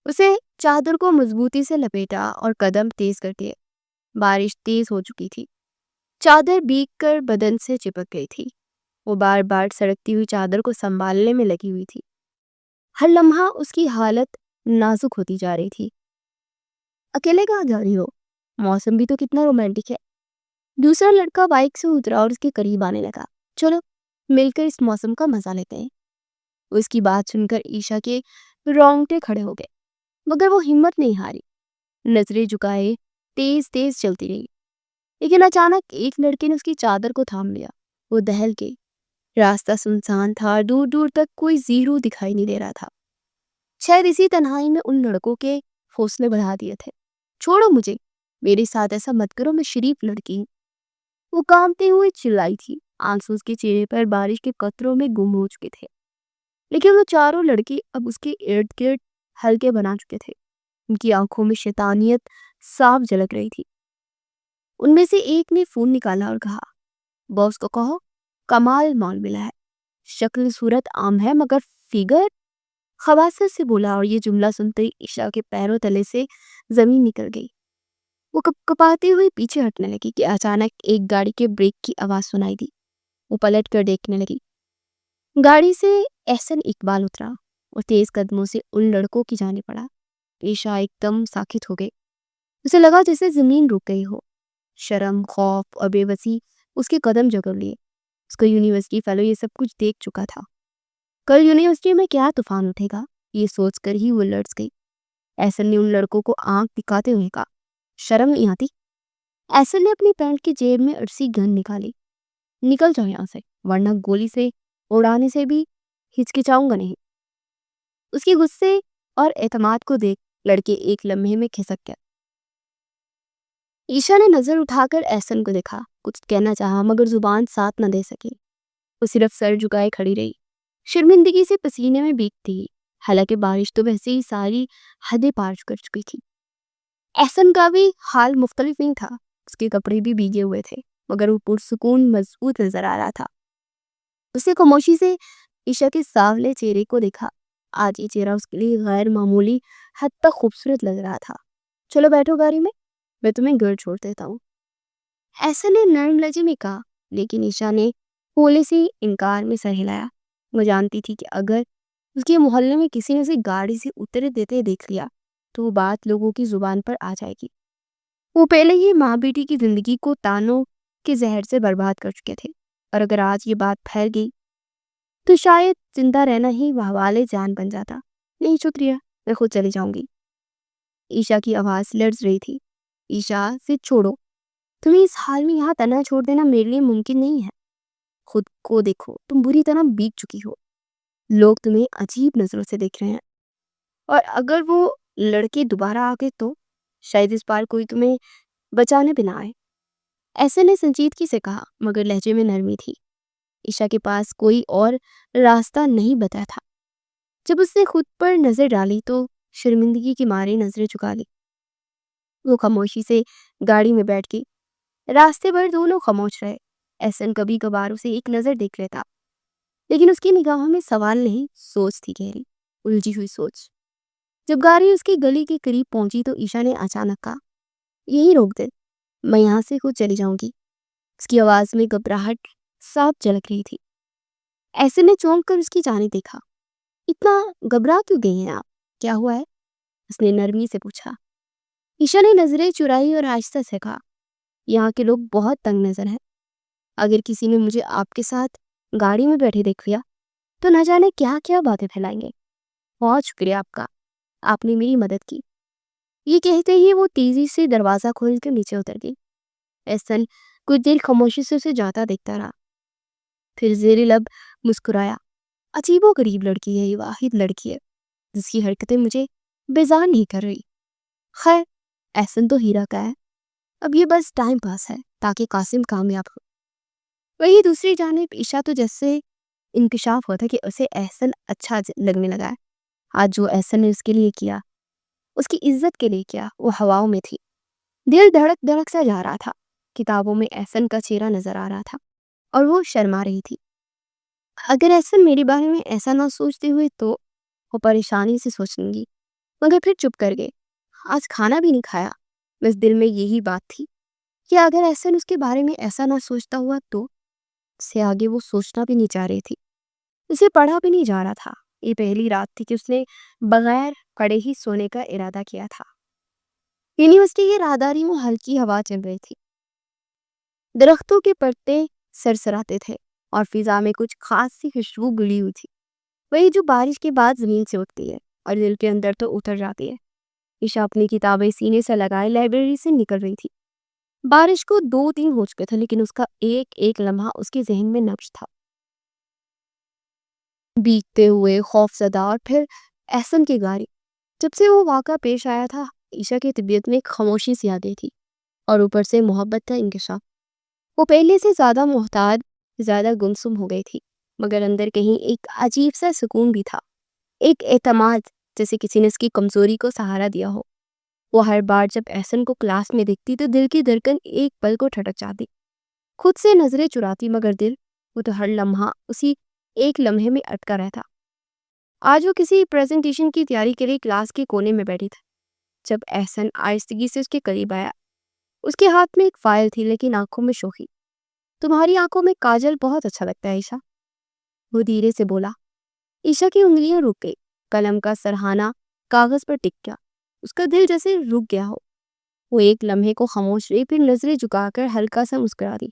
اسے چادر کو مضبوطی سے لپیٹا اور قدم تیز کر دیے۔ بارش تیز ہو چکی تھی، چادر بھیگ کر بدن سے چپک گئی تھی۔ وہ بار بار سڑکتی ہوئی چادر کو سنبھالنے میں لگی ہوئی تھی۔ ہر لمحہ اس کی حالت نازک ہوتی جا رہی تھی۔ اکیلے کہاں جا رہی ہو؟ موسم بھی تو کتنا رومانٹک ہے۔ دوسرا لڑکا بائک سے اترا اور اس کے قریب آنے لگا۔ چلو مل کر اس موسم کا مزہ لیتے ہیں۔ اس کی بات سن کر عائشہ کے رونگٹے کھڑے ہو گئے، مگر وہ ہمت نہیں ہاری۔ نظریں جھکائے تیز تیز چلتی رہی، لیکن اچانک ایک لڑکے نے اس کی چادر کو تھام لیا۔ وہ دہل گئی۔ راستہ سنسان تھا، دور دور تک کوئی زیرو دکھائی نہیں دے رہا تھا۔ شاید اسی تنہائی میں ان لڑکوں کے حوصلے بڑھا دیے تھے۔ چھوڑو مجھے، میرے ساتھ ایسا مت کرو، میں شریف لڑکی ہوں، وہ کانپتے ہوئے چلائی تھی۔ آنسو اس کے چہرے پر بارش کے قطروں میں گم ہو چکے تھے، لیکن وہ چاروں لڑکے اب اس کے ارد گرد حلقے بنا چکے تھے۔ ان کی آنکھوں میں شیطانیت صاف جھلک رہی تھی۔ ان میں سے ایک نے فون نکالا اور کہا، باس کو کہو کمال مال ملا ہے، شکل صورت عام ہے مگر فگر۔ خباثت سے بولا، اور یہ جملہ سنتے ہی عائشہ کے پیروں تلے سے زمین نکل گئی۔ وہ کپاتی ہوئی پیچھے ہٹنے لگی کہ اچانک ایک گاڑی کے بریک کی آواز سنائی دی۔ وہ پلٹ کر دیکھنے لگی۔ گاڑی سے احسن اقبال اترا اور تیز قدموں سے ان لڑکوں کی جانب بڑھا۔ عائشہ ایک دم ساکت ہو گئی۔ اسے لگا جیسے زمین رک گئی ہو۔ شرم، خوف اور بے بسی اس کے قدم جکڑ لیے۔ اس کا یونیورسٹی فیلو یہ سب کچھ دیکھ چکا تھا۔ کل یونیورسٹی میں کیا طوفان اٹھے گا، یہ سوچ کر ہی وہ لرز گئی۔ احسن نے ان لڑکوں کو آنکھ دکھاتے ہوئے کہا، شرم نہیں آتی؟ احسن نے اپنی پینٹ کی جیب میں عرصی گن نکالی۔ نکل جاؤ یہاں سے، ورنہ گولی سے اڑانے سے بھی ہچکچاؤں گا نہیں۔ اس کی غصے اور اعتماد کو دیکھ لڑکے ایک لمحے میں کھسک گیا۔ عائشہ نے نظر اٹھا کر احسن کو دیکھا، کچھ کہنا چاہا مگر زبان ساتھ نہ دے سکی۔ وہ صرف سر جھکائے کھڑی رہی، شرمندگی سے پسینے میں بھیگتی، حالانکہ بارش تو ویسے ہی ساری حدیں پار کر چکی تھی۔ احسن کا بھی حال مختلف نہیں تھا۔ اس کے کپڑے بھی بھیگے ہوئے تھے، مگر وہ پرسکون مضبوط نظر آ رہا تھا۔ اسے خاموشی سے عائشہ کے سانولے چہرے کو دیکھا۔ آج یہ چہرہ اس کے لیے غیر معمولی حد تک خوبصورت لگ رہا تھا۔ چلو بیٹھو گاڑی میں تمہیں گھر چھوڑ دیتا ہوں، احسن نے نرم لہجے میں کہا، لیکن عائشہ نے پھولے سے انکار میں سر ہلایا۔ وہ جانتی تھی کہ اگر اس کے محلے میں کسی نے اسے گاڑی سے اترے دیتے دیکھ لیا تو وہ بات لوگوں کی زبان پر آ جائے گی۔ وہ پہلے ہی ماں بیٹی کی زندگی کو تانوں کے زہر سے برباد کر چکے تھے، اور اگر آج یہ بات پھیل گئی تو شاید زندہ رہنا ہی وحوالے جان بن جاتا۔ نہیں شکریہ، میں خود چلی جاؤں گی۔ عائشہ کی آواز لرز رہی تھی۔ عائشہ، سے چھوڑو، تمہیں اس حال میں یہاں تنہا چھوڑ دینا میرے لیے ممکن نہیں ہے۔ خود کو دیکھو، تم بری طرح بیگ چکی ہو، لوگ تمہیں عجیب نظروں سے دیکھ رہے ہیں، اور اگر وہ لڑکے دوبارہ آ گئے تو شاید اس بار کوئی تمہیں بچانے بھی نہ آئے۔ ایسے نے سنجیدگی سے کہا، مگر لہجے میں نرمی تھی۔ عائشہ کے پاس کوئی اور راستہ نہیں بتا تھا۔ جب اس نے خود پر نظر ڈالی تو شرمندگی کی ماری نظریں چکا لی۔ وہ خاموشی سے گاڑی میں بیٹھ گئی۔ راستے بھر دونوں خاموش رہے۔ احسن کبھی کبھار اسے ایک نظر دیکھ لیتا، لیکن اس کی نگاہوں میں سوال نہیں، سوچ تھی، گہری الجھی ہوئی سوچ۔ جب گاڑی اس کی گلی کے قریب پہنچی تو عائشہ نے اچانک کہا، یہی روک دے، میں یہاں سے خود چلی جاؤں گی۔ اس کی آواز میں گھبراہٹ صاف جھلک رہی تھی۔ احسن نے چونک کر اس کی جانب دیکھا۔ اتنا گھبرا کیوں گئی ہیں آپ؟ کیا ہوا ہے؟ اس نے نرمی سے پوچھا۔ عائشہ نے نظریں چرائی اور آہستہ سے کہا، یہاں کے لوگ بہت تنگ نظر ہیں۔ اگر کسی نے مجھے آپ کے ساتھ گاڑی میں بیٹھے دیکھ لیا تو نہ جانے کیا کیا باتیں پھیلائیں گے۔ بہت شکریہ آپ کا، آپ نے میری مدد کی۔ یہ کہتے ہی وہ تیزی سے دروازہ کھول کے نیچے اتر گئی۔ احسن کچھ دیر خاموشی سے اسے جاتا دیکھتا رہا، پھر زیر لب مسکرایا۔ عجیب و غریب لڑکی ہے، یہ واحد لڑکی ہے جس کی حرکتیں مجھے بیزار نہیں کر رہی۔ خیر، احسن تو ہیرا کا ہے، اب یہ بس ٹائم پاس ہے تاکہ قاسم کامیاب ہو۔ وہی دوسری جانب عشا تو جیسے انکشاف ہوتا کہ اسے احسن اچھا لگنے لگا ہے۔ آج جو احسن نے اس کے لیے کیا، اس کی عزت کے لیے کیا، وہ ہواؤں میں تھی۔ دل دھڑک دھڑک سا جا رہا تھا۔ کتابوں میں احسن کا چہرہ نظر آ رہا تھا اور وہ شرما رہی تھی۔ اگر احسن میرے بارے میں ایسا نہ سوچتے ہوئے تو وہ پریشانی سے سوچیں گی، مگر پھر چپ کر گئے۔ آج کھانا بھی نہیں کھایا۔ بس دل میں یہی بات تھی کہ اگر احسن اس کے بارے میں ایسا نہ سوچتا ہوا تو اس سے آگے وہ سوچنا بھی نہیں چاہ رہی تھی۔ اسے پڑھا بھی نہیں جا رہا تھا۔ یہ پہلی رات تھی کہ اس نے بغیر پڑھے ہی سونے کا ارادہ کیا تھا۔ یونیورسٹی کی راہداری میں ہلکی ہوا چل رہی تھی، درختوں کے پتے سرسراتے تھے اور فضا میں کچھ خاص سی خوشبو گلی ہوئی تھی، وہی جو بارش کے بعد زمین سے اٹھتی ہے اور دل کے اندر تو اتر جاتی ہے۔ عشا اپنی کتابیں سینے سے لگائے لائبریری سے نکل رہی تھی۔ بارش کو 2 دن ہو چکے تھے، لیکن اس کا ایک ایک لمحہ اس کے ذہن میں نقش تھا۔ بیتتے ہوئے، خوف زدہ، اور پھر احسن کی گاڑی۔ جب سے وہ واقعہ پیش آیا تھا، عشا کی طبیعت میں ایک خاموشی سی آ گئی تھی اور اوپر سے محبت کا انکشاف۔ وہ پہلے سے زیادہ محتاط، زیادہ گمسم ہو گئی تھی، مگر اندر کہیں ایک عجیب سا سکون بھی تھا، ایک اعتماد، جیسے کسی نے اس کی کمزوری کو سہارا دیا ہو۔ وہ ہر بار جب احسن کو کلاس میں دیکھتی تو دل کی دھڑکن ایک پل کو ٹھٹک جاتی، خود سے نظریں چراتی، مگر دل وہ تو ہر لمحہ اسی ایک لمحے میں اٹکا رہتا۔ آج وہ کسی پریزنٹیشن کی تیاری کے لیے کلاس کے کونے میں بیٹھی تھی جب احسن آہستگی سے اس کے قریب آیا۔ اس کے ہاتھ میں ایک فائل تھی، لیکن آنکھوں میں شوخی۔ تمہاری آنکھوں میں کاجل بہت اچھا لگتا ہے عشا، وہ دھیرے سے بولا۔ عشا کی انگلیاں رک گئی، قلم کا سرہانہ کاغذ پر ٹک گیا، اس کا دل جیسے رک گیا ہو۔ وہ ایک لمحے کو خاموش رہی، پھر نظریں جھکا کر ہلکا سا مسکرا دی۔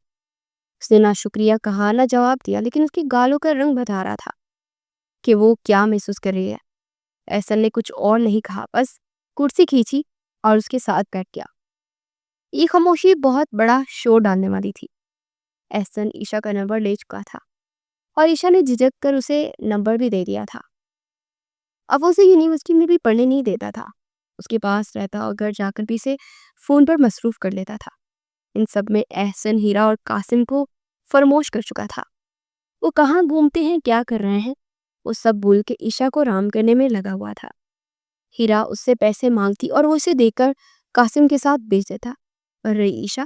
اس نے نہ شکریہ کہا نہ جواب دیا، لیکن اس کے گالوں کا رنگ بتا رہا تھا کہ وہ کیا محسوس کر رہی ہے۔ احسن نے کچھ اور نہیں کہا، بس کرسی کھینچی اور اس کے ساتھ بیٹھ گیا۔ یہ خاموشی بہت بڑا شور ڈالنے والی تھی۔ احسن عشا کا نمبر لے چکا تھا اور عشا نے جھجک کر اسے نمبر بھی دے دیا تھا۔ اب وہ اسے یونیورسٹی میں بھی پڑھنے نہیں دیتا تھا، اس کے پاس رہتا اور گھر جا کر بھی اسے فون پر مصروف کر لیتا تھا۔ ان سب میں احسن ہیرا اور قاسم کو فراموش کر چکا تھا۔ وہ کہاں گھومتے ہیں، کیا کر رہے ہیں، وہ سب بھول کے عشا کو رام کرنے میں لگا ہوا تھا۔ ہیرا اس سے پیسے مانگتی اور وہ اسے دے کر قاسم کے ساتھ بیچ دیتا، اور رہی عشا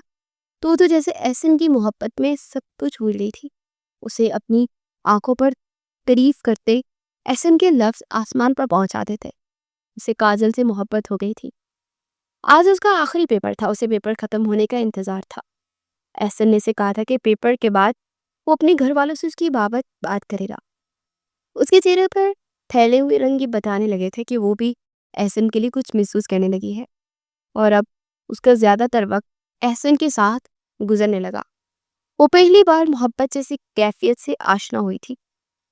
تو جیسے احسن کی محبت میں سب کچھ بھول گئی تھی۔ اسے اپنی آنکھوں پر تعریف کرتے احسن کے لفظ آسمان پر پہنچاتے تھے۔ اسے کاجل سے محبت ہو گئی تھی۔ آج اس کا آخری پیپر تھا، اسے پیپر ختم ہونے کا انتظار تھا۔ احسن نے اسے کہا تھا کہ پیپر کے بعد وہ اپنے گھر والوں سے اس کی بات کرے گا۔ اس کے چہرے پر پھیلے ہوئے رنگ یہ بتانے لگے تھے کہ وہ بھی احسن کے لیے کچھ محسوس کرنے لگی ہے، اور اب اس کا زیادہ تر وقت احسن کے ساتھ گزرنے لگا۔ وہ پہلی بار محبت جیسی کیفیت سے آشنا ہوئی تھی۔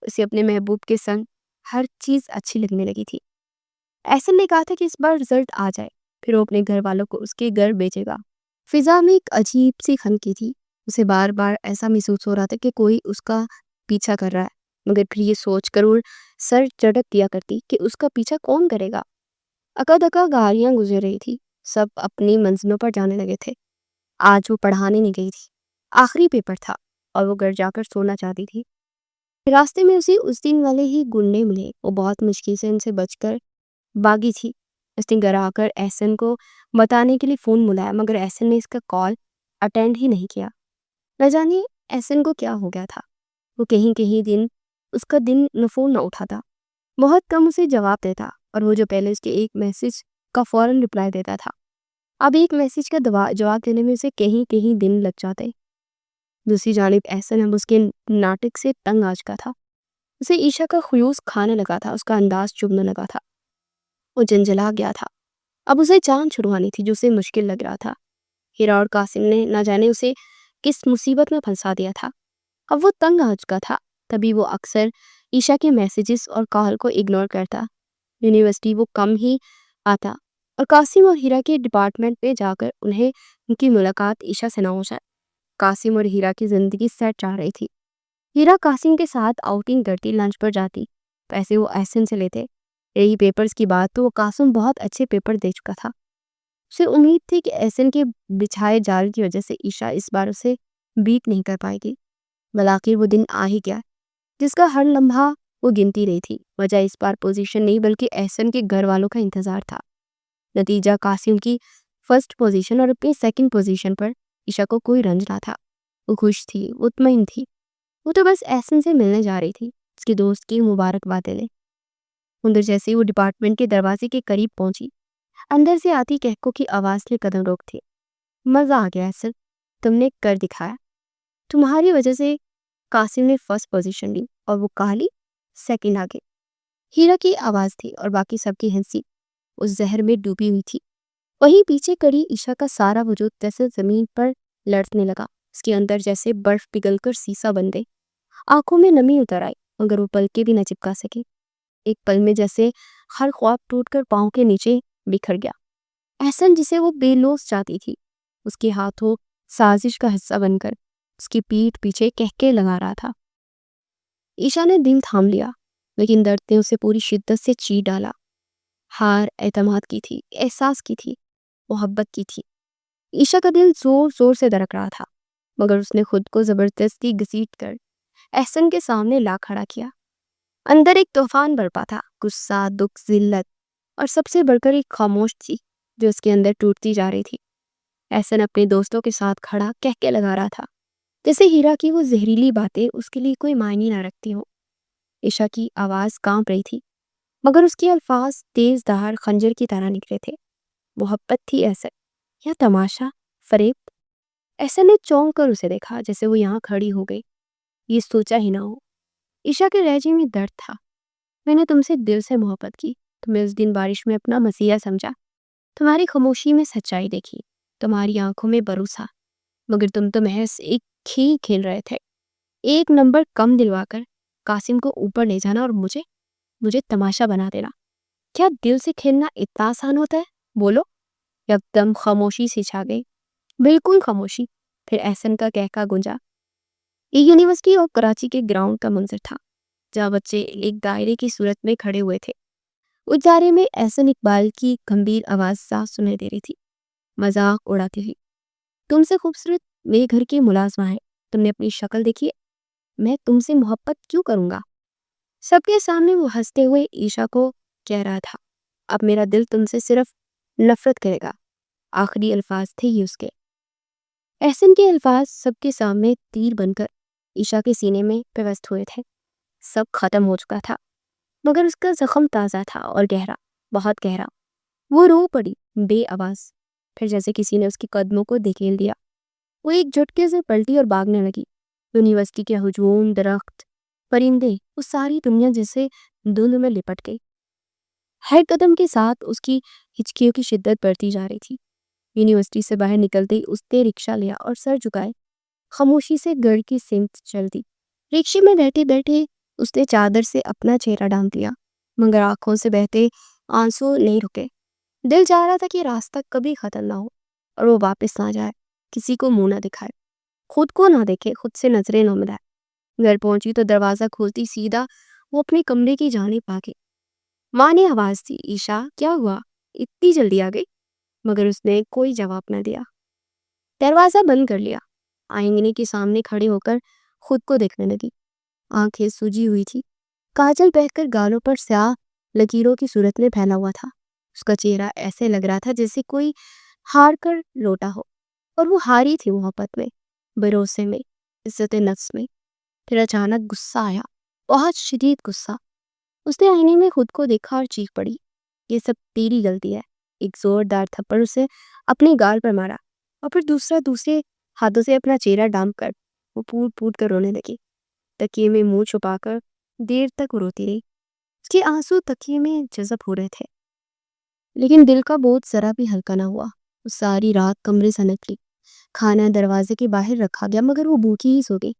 اسے اپنے محبوب کے سنگ ہر چیز اچھی لگنے لگی تھی۔ احسن نے کہا تھا کہ اس بار رزلٹ آ جائے، پھر وہ اپنے گھر والوں کو اس کے گھر بھیجے گا۔ فضا میں ایک عجیب سی خنکی تھی۔ اسے بار بار ایسا محسوس ہو رہا تھا کہ کوئی اس کا پیچھا کر رہا ہے، مگر پھر یہ سوچ کر وہ سر چٹک دیا کرتی کہ اس کا پیچھا کون کرے گا۔ اکا دکا گاڑیاں گزر رہی تھی، سب اپنی منزلوں پر جانے لگے تھے۔ آج وہ پڑھانے نہیں گئی تھی، آخری پیپر تھا اور وہ گھر جا کر سونا چاہتی تھی۔ راستے میں اسے اس دن والے ہی گنڈے ملے۔ وہ بہت مشکل سے ان سے بچ کر باغی تھی۔ اس نے گھر آ کر احسن کو بتانے کے لیے فون ملایا، مگر احسن نے اس کا کال اٹینڈ ہی نہیں کیا۔ نہ جانے احسن کو کیا ہو گیا تھا۔ وہ کہیں دن اس کا فون نہ اٹھاتا، بہت کم اسے جواب دیتا، اور وہ جو پہلے اس کے ایک میسج کا فوراً رپلائی دیتا تھا، اب ایک میسج کا جواب دینے میں اسے کہیں دن لگ جاتے۔ دوسری جانب احسن اب اس کے ناٹک سے تنگ آ چکا تھا۔ اسے عشا کا خیوس کھانے لگا تھا، اس کا انداز چبھنے لگا تھا۔ وہ جنجلا گیا تھا، اب اسے جان چھڑوانی تھی جو اسے مشکل لگ رہا تھا۔ ہیرا اور قاسم نے نہ جانے اسے کس مصیبت میں پھنسا دیا تھا۔ اب وہ تنگ آ چکا تھا، تبھی وہ اکثر عشا کے میسیجز اور کال کو اگنور کرتا۔ یونیورسٹی وہ کم ہی آتا اور قاسم اور ہیرا کے ڈپارٹمنٹ پہ جا کر انہیں ان کی ملاقات عشا سے نہ ہو جائے۔ قاسم اور ہیرا کی زندگی سیٹ چاہ رہی تھی۔ ہیرا قاسم کے ساتھ آؤٹنگ کرتی، لنچ پر جاتی، پیسے وہ احسن سے لیتے۔ یہی پیپرز کی بات تو وہ قاسم بہت اچھے پیپر دے چکا تھا۔ اسے امید تھی کہ احسن کے بچھائے جال کی وجہ سے عشا اس بار اسے بیٹ نہیں کر پائے گی۔ بلاخر وہ دن آ ہی گیا جس کا ہر لمحہ وہ گنتی رہی تھی۔ وجہ اس بار پوزیشن نہیں بلکہ احسن کے گھر والوں کا انتظار تھا۔ نتیجہ قاسم کی فرسٹ پوزیشن اور اپنی سیکنڈ پوزیشن پر عشا کو کوئی رنج نہ تھا۔ وہ خوش تھی، مطمئن تھی۔ وہ تو بس احسن سے ملنے جا رہی تھی، اس کی دوست کی مبارکباد لے۔ اندر جیسے وہ ڈپارٹمنٹ کے دروازے کے قریب پہنچی، اندر سے آتی کہکو کی آواز نے قدم روک تھی۔ مزہ آ گیا احسن، تم نے کر دکھایا۔ تمہاری وجہ سے قاسم نے فرسٹ پوزیشن لی اور وہ کالی سیکنڈ آگے۔ ہیرا کی آواز تھی اور باقی سب کی ہنسی اس زہر میں ڈوبی ہوئی تھی۔ وہیں پیچھے کڑی عشا کا سارا وجود جیسے زمین پر لڑنے لگا۔ اس کے اندر جیسے برف پگھل کر سیسا بن گئی۔ آنکھوں میں نمی اتر آئی مگر وہ پلکیں بھی نہ چپکا سکی۔ ایک پل میں جیسے ہر خواب ٹوٹ کر پاؤں کے نیچے بکھر گیا۔ احسن جسے وہ بے لوث چاہتی تھی، اس کے ہاتھوں سازش کا حصہ بن کر اس کی پیٹھ پیچھے کہکے لگا رہا تھا۔ عشا نے دل تھام لیا لیکن درد نے اسے پوری شدت سے چیر ڈالا۔ ہار اعتماد کی تھی، احساس کی تھی، محبت کی تھی۔ عشا کا دل زور زور سے دھڑک رہا تھا مگر اس نے خود کو زبردستی گھسیٹ کر احسن کے سامنے لا کھڑا کیا۔ اندر ایک طوفان برپا تھا، غصہ، دکھ، ذلت اور سب سے بڑھ کر ایک خاموش تھی جو اس کے اندر ٹوٹتی جا رہی تھی۔ احسن اپنے دوستوں کے ساتھ کھڑا کہکے لگا رہا تھا جیسے ہیرا کی وہ زہریلی باتیں اس کے لیے کوئی معنی نہ رکھتی ہوں۔ عشا کی آواز کانپ رہی تھی مگر اس کے الفاظ تیز دھار خنجر کی طرح نکلے تھے۔ محبت تھی احسن یا تماشا، فریب؟ احسن نے چونک کر اسے دیکھا جیسے وہ یہاں کھڑی ہو گئی، یہ سوچا ہی نہ ہو۔ عشا کے لہجے میں درد تھا۔ میں نے تم سے دل سے محبت کی، تمہیں اس دن بارش میں اپنا مسیحا سمجھا، تمہاری خاموشی میں سچائی دیکھی، تمہاری آنکھوں میں بھروسا، مگر تم تو محض ایک کھیل کھیل رہے تھے، ایک نمبر کم دلوا کر قاسم کو اوپر لے جانا اور مجھے تماشا بنا دینا۔ کیا دل سے کھیلنا اتنا آسان ہوتا ہے؟ بولو۔ یکدم خاموشی سی چھا گئی، بالکل خاموشی۔ پھر احسن کا کہکا گونجا۔ یہ یونیورسٹی اور کراچی کے گراؤنڈ کا منظر تھا جہاں بچے ایک دائرے کی صورت میں کھڑے ہوئے تھے۔ اس دائرے میں احسن اقبال کی گمبھیر آواز صاف سنائی دے رہی تھی، مذاق اڑاتی ہوئی۔ تم سے خوبصورت میرے گھر کی ملازمہ ہے، تم نے اپنی شکل دیکھی ہے، میں تم سے محبت کیوں کروں گا؟ سب کے سامنے وہ ہنستے ہوئے عشا کو کہہ رہا تھا، اب میرا دل تم سے صرف نفرت کرے گا۔ آخری الفاظ تھے ہی اس کے۔ احسن کے الفاظ سب کے سامنے تیر بن کر عشا کے سینے میں پیوست ہوئے تھے۔ سب ختم ہو چکا تھا مگر اس کا زخم تازہ تھا اور گہرا، بہت گہرا۔ وہ رو پڑی بے آواز، پھر جیسے کسی نے اس کے قدموں کو دھکیل دیا، وہ ایک جھٹکے سے پلٹی اور بھاگنے لگی۔ یونیورسٹی کے ہجوم، درخت، پرندے، وہ ساری دنیا جیسے دھند میں لپٹ گئی۔ ہر قدم کے ساتھ اس کی ہچکیوں کی شدت بڑھتی جا رہی تھی۔ یونیورسٹی سے باہر نکلتے ہی اس نے رکشہ لیا اور سر جھکائے خاموشی سے گڑھ کی سمت چل دی۔ رکشے میں بیٹھے بیٹھے اس نے چادر سے اپنا چہرہ ڈھانپ لیا مگر آنکھوں سے بہتے آنسو نہیں رکے۔ دل چاہ رہا تھا کہ راستہ کبھی ختم نہ ہو اور وہ واپس نہ جائے، کسی کو منہ نہ دکھائے، خود کو نہ دیکھے، خود سے نظریں نہ ملائے۔ گھر پہنچی تو دروازہ کھولتی سیدھا وہ اپنے کمرے کی جانب آ گئی۔ ماں نے آواز دی، عشا کیا ہوا، اتنی جلدی آ گئی؟ مگر اس نے کوئی جواب نہ دیا، دروازہ بند کر لیا۔ آئینے کے سامنے کھڑے ہو کر خود کو دیکھنے لگی۔ آنکھیں سوجی ہوئی تھی، کاجل بہہ کر گالوں پر سیاہ لکیروں کی صورت میں پھیلا ہوا تھا۔ اس کا چہرہ ایسے لگ رہا تھا جیسے کوئی ہار کر لوٹا ہو، اور وہ ہاری تھی محبت میں، بھروسے میں، عزت نفس میں۔ پھر اچانک غصہ آیا، بہت شدید غصہ۔ اس نے آئینے میں خود کو دیکھا اور چیخ پڑی، یہ سب تیری غلطی ہے۔ ایک زوردار تھپڑ اسے اپنے گال پر مارا اور پھر دوسرے ہاتھوں سے اپنا چہرہ ڈھانپ کر وہ پھوٹ پھوٹ کر رونے لگی۔ تکیے میں منہ چھپا کر دیر تک روتی رہی۔ اس کے آنسو تکیے میں جذب ہو رہے تھے لیکن دل کا بوجھ ذرا بھی ہلکا نہ ہوا۔ وہ ساری رات کمرے سے نکلی، کھانا دروازے کے باہر رکھا گیا مگر وہ بھوکی ہی سو گئی۔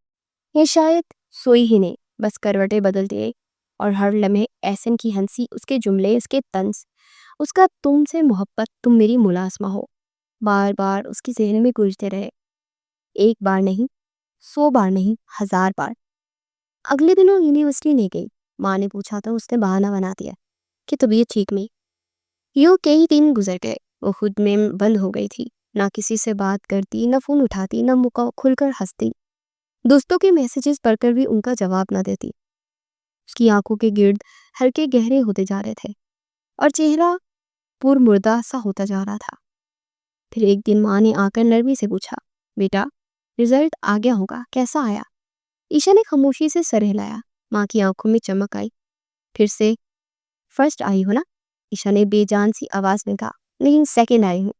یہ شاید سوئی ہی نہیں، بس کروٹیں بدلتی رہی اور ہر لمحے احسن کی ہنسی، اس کے جملے، اس کے طنز اس کا تم سے محبت، تم میری ملازمہ ہو، بار بار اس کے ذہن میں گونجتے رہے، ایک بار نہیں، 100 بار نہیں، 1000 بار۔ اگلے دنوں یونیورسٹی نہیں گئی۔ ماں نے پوچھا تو اس نے بہانہ بنا دیا کہ طبیعت ٹھیک نہیں۔ یوں کئی دن گزر گئے، وہ خود میں بند ہو گئی تھی، نہ کسی سے بات کرتی، نہ فون اٹھاتی، نہ منہ کھل کر ہنستی، دوستوں کے میسیجز پڑھ کر بھی ان کا جواب نہ دیتی۔ اس کی آنکھوں کے گرد ہلکے گہرے ہوتے جا رہے تھے اور چہرہ پور مردہ سا ہوتا جا رہا تھا۔ پھر ایک دن ماں نے آ کر نرمی سے پوچھا، بیٹا رزلٹ آ گیا ہوگا، کیسا آیا؟ عشا نے خاموشی سے سر ہلایا۔ ماں کی آنکھوں میں چمک آئی۔ پھر سے فرسٹ آئی ہو نا؟ عشا نے بے جان سی آواز میں کہا۔ نہیں، سیکنڈ آئی ہوں۔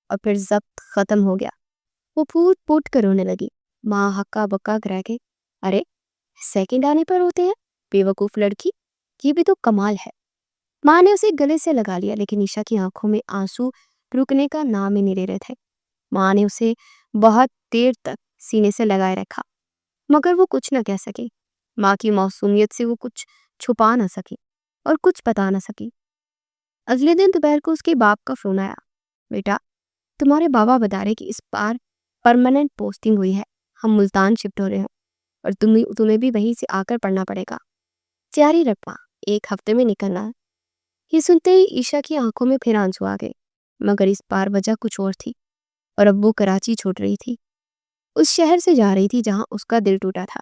اور پھر ضبط ختم ہو گیا۔ وہ پھوٹ پھوٹ کر رونے لگی۔ ماں ہکا بکا کرا کے، ارے سیکنڈ آنے پر روتے ہیں؟ بے وقوف لڑکی، یہ بھی تو کمال ہے۔ ماں نے اسے گلے سے لگا لیا، لیکن عشا کی آنکھوں میں آنسو رکنے کا نام ہی نہیں لے رہے تھے۔ ماں نے اسے بہت دیر تک سینے سے لگائے رکھا، مگر وہ کچھ نہ کہہ سکی۔ ماں کی معصومیت سے وہ کچھ چھپا نہ سکی اور کچھ بتا نہ سکی۔ اگلے دن دوپہر کو اس کے باپ کا فون آیا، بیٹا تمہارے بابا بتا رہے کہ اس بار پرماننٹ پوسٹنگ ہوئی ہے، ہم ملتان شفٹ ہو رہے ہیں اور تمہیں بھی وہیں سے آ کر پڑھنا پڑے گا، تیاری رکھ ماں، 1 ہفتے میں نکلنا ہے۔ یہ سنتے ہی عشا کی آنکھوں میں پھر آنسو آ گئے، مگر اس بار وجہ کچھ اور تھی، اور اب وہ کراچی چھوڑ رہی تھی، اس شہر سے جا رہی تھی جہاں اس کا دل ٹوٹا تھا،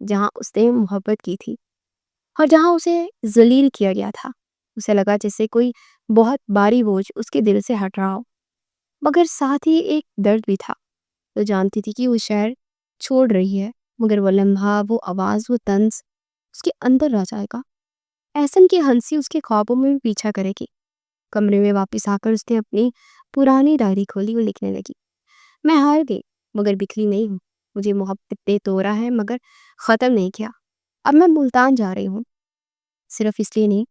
جہاں اس نے محبت کی تھی اور جہاں اسے ذلیل کیا گیا تھا۔ اسے لگا جیسے کوئی بہت باری بوجھ اس کے دل سے ہٹ رہا ہو، مگر ساتھ ہی ایک درد بھی تھا۔ وہ جانتی تھی کہ وہ شہر چھوڑ رہی ہے، مگر وہ لمحہ، وہ آواز، وہ طنز اس کے اندر رہ جائے گا۔ احسن کی ہنسی اس کے خوابوں میں بھی پیچھا کرے گی۔ کمرے میں واپس آ کر اس نے اپنی پرانی ڈائری کھولی اور لکھنے لگی، میں ہار گئی مگر بکھری نہیں ہوں، مجھے محبت نے توڑا ہے مگر ختم نہیں کیا۔ اب میں ملتان جا رہی ہوں، صرف اس لیے نہیں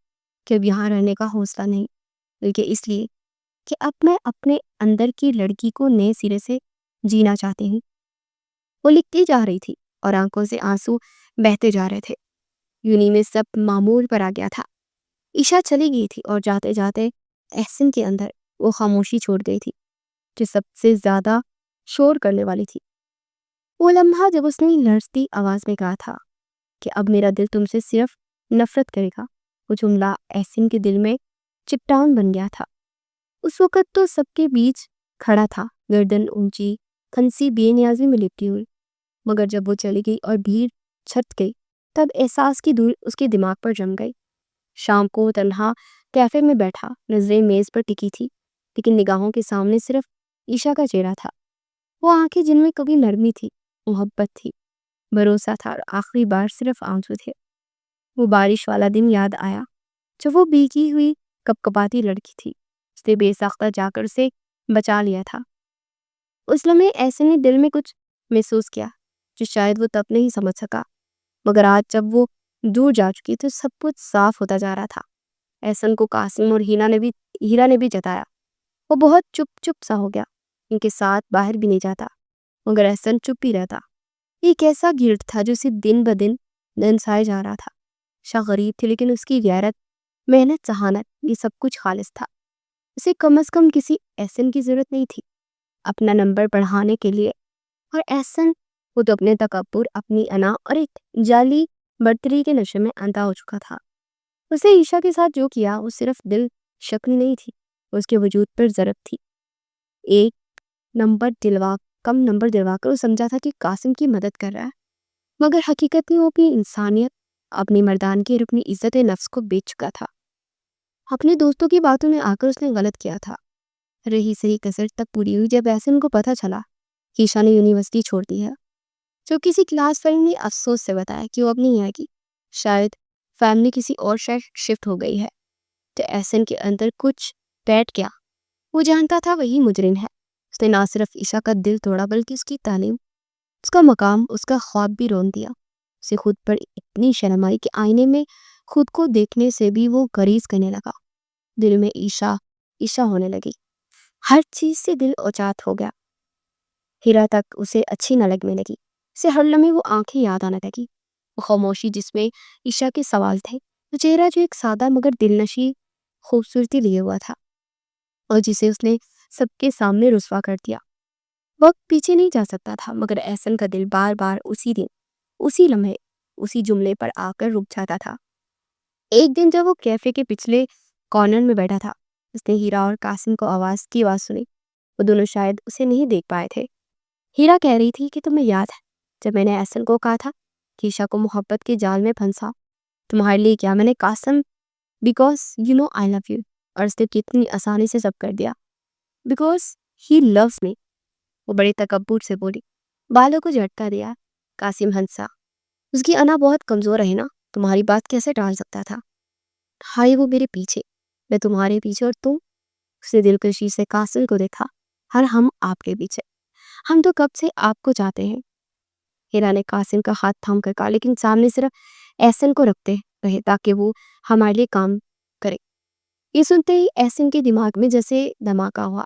کہ اب یہاں رہنے کا حوصلہ نہیں، بلکہ اس لیے کہ اب میں اپنے اندر کی لڑکی کو نئے سرے سے جینا چاہتی ہوں۔ وہ لکھتی جا رہی تھی اور آنکھوں سے آنسو بہتے جا رہے تھے۔ یونی میں سب معمول پر آ گیا تھا۔ عشا چلی گئی تھی اور جاتے جاتے احسن کے اندر وہ خاموشی چھوڑ گئی تھی جو سب سے زیادہ شور کرنے والی تھی۔ وہ لمحہ جب اس نے لرزتی آواز میں کہا تھا کہ اب میرا دل تم سے صرف نفرت کرے گا، وہ جملہ احسن کے دل میں چٹان بن گیا تھا۔ اس وقت تو سب کے بیچ کھڑا تھا، گردن اونچی، کھنسی بے نیازی میں لپٹی ہوئی، مگر جب وہ چلی گئی اور بھیڑ چھٹ گئی تب احساس کی دھول اس کے دماغ پر جم گئی۔ شام کو تنہا کیفے میں بیٹھا، نظریں میز پر ٹکی تھی، لیکن نگاہوں کے سامنے صرف عشا کا چہرہ تھا، وہ آنکھیں جن میں کبھی نرمی تھی، محبت تھی، بھروسہ تھا، اور آخری بار صرف آنسو تھے۔ وہ بارش والا دن یاد آیا جب وہ بھیگی ہوئی کپکپاتی لڑکی تھی، اس نے بے ساختہ جا کر اسے بچا لیا تھا۔ اس لمحے ایسے نے دل میں کچھ محسوس کیا جو شاید وہ تب نہیں سمجھ سکا، مگر آج جب وہ دور جا چکی تو سب کچھ صاف ہوتا جا رہا تھا۔ احسن کو قاسم اور ہیرا نے بھی جتایا۔ وہ بہت چپ سا ہو گیا، ان کے ساتھ باہر بھی نہیں جاتا، مگر احسن چپ ہی رہتا۔ یہ کیسا گلٹ تھا جو اسے دن بدن دنسائے جا رہا تھا۔ شاہ غریب تھی لیکن اس کی غیرت، محنت، ذہانت، یہ سب کچھ خالص تھا۔ اسے کم از کم کسی احسن کی ضرورت نہیں تھی اپنا نمبر بڑھانے کے لیے، اور احسن وہ تو اپنے تکبر، اپنی انا اور ایک جعلی برتری کے نشے میں اندھا ہو چکا تھا۔ اسے عشا کے ساتھ جو کیا وہ صرف دل شکنی نہیں تھی، وہ اس کے وجود پر ضرب تھی۔ ایک کم نمبر دلوا کر وہ سمجھا تھا کہ قاسم کی مدد کر رہا ہے، مگر حقیقت میں وہ اپنی انسانیت، اپنی مردانگی اور اپنی عزت نفس کو بیچ چکا تھا۔ اپنے دوستوں کی باتوں میں آ کر اس نے غلط کیا تھا۔ رہی صحیح کسر تک پوری ہوئی جب احسن کو پتہ چلا کہ عشا نے یونیورسٹی چھوڑ دی ہے۔ جو کسی کلاس فرینڈ نے افسوس سے بتایا کہ وہ اب نہیں آئے گی، شاید فیملی کسی اور شہر شفٹ ہو گئی ہے، تو احسن کے اندر کچھ بیٹھ گیا۔ وہ جانتا تھا وہی مجرم ہے۔ اس نے نہ صرف عشا کا دل توڑا بلکہ اس کی تعلیم، اس کا مقام، اس کا خواب بھی رون دیا۔ اسے خود پر اتنی شرم آئی کہ آئینے میں خود کو دیکھنے سے بھی وہ گریز کرنے لگا۔ دل میں عشا ہونے لگی، ہر چیز سے دل اوچات ہو گیا۔ ہیرا تک اسے اچھی نہ لگنے لگی، اسے ہر لمحے وہ آنکھیں یاد آنے لگی، وہ خاموشی جس میں عشا کے سوال تھے، وہ چہرہ جو ایک سادہ مگر دل نشیں خوبصورتی لیے ہوا تھا اور جسے اس نے سب کے سامنے رسوا کر دیا۔ وقت پیچھے نہیں جا سکتا تھا، مگر احسن کا دل بار بار اسی دن، اسی لمحے، اسی جملے پر آ کر رک جاتا تھا۔ ایک دن جب وہ کیفے کے پچھلے کارنر میں بیٹھا تھا، اس نے ہیرا اور قاسم کو آواز سنی۔ وہ دونوں شاید اسے نہیں دیکھ پائے تھے۔ ہیرا کہہ رہی تھی کہ تمہیں یاد ہے جب میں نے احسن کو کہا تھا کہ عشا کو محبت کے جال میں پھنسا؟ تمہارے لیے کیا، میں نے Qasim because you know I love you, اور اس نے کتنی آسانی سے سب کر دیا، بیکاز ہی لوز می، وہ بڑے تکبر سے بولی۔ بالوں کو جھٹکا دیا۔ قاسم ہنسا۔ اس کی انا بہت کمزور ہے نا، تمہاری بات کیسے ٹال سکتا تھا؟ ہائی وہ میرے پیچھے، میں تمہارے پیچھے، اور تم؟ اس نے دلکشی سے قاسم کو دیکھا۔ ہم آپ کے پیچھے، ہم تو کب سے آپ کو چاہتے ہیں۔ ہیرا نے قاسم کا ہاتھ تھام کر کہا، لیکن سامنے صرف احسن کو رکھتے رہے تاکہ وہ ہمارے لیے کام کرے۔ یہ سنتے ہی احسن کے دماغ میں جیسے دھماکہ ہوا۔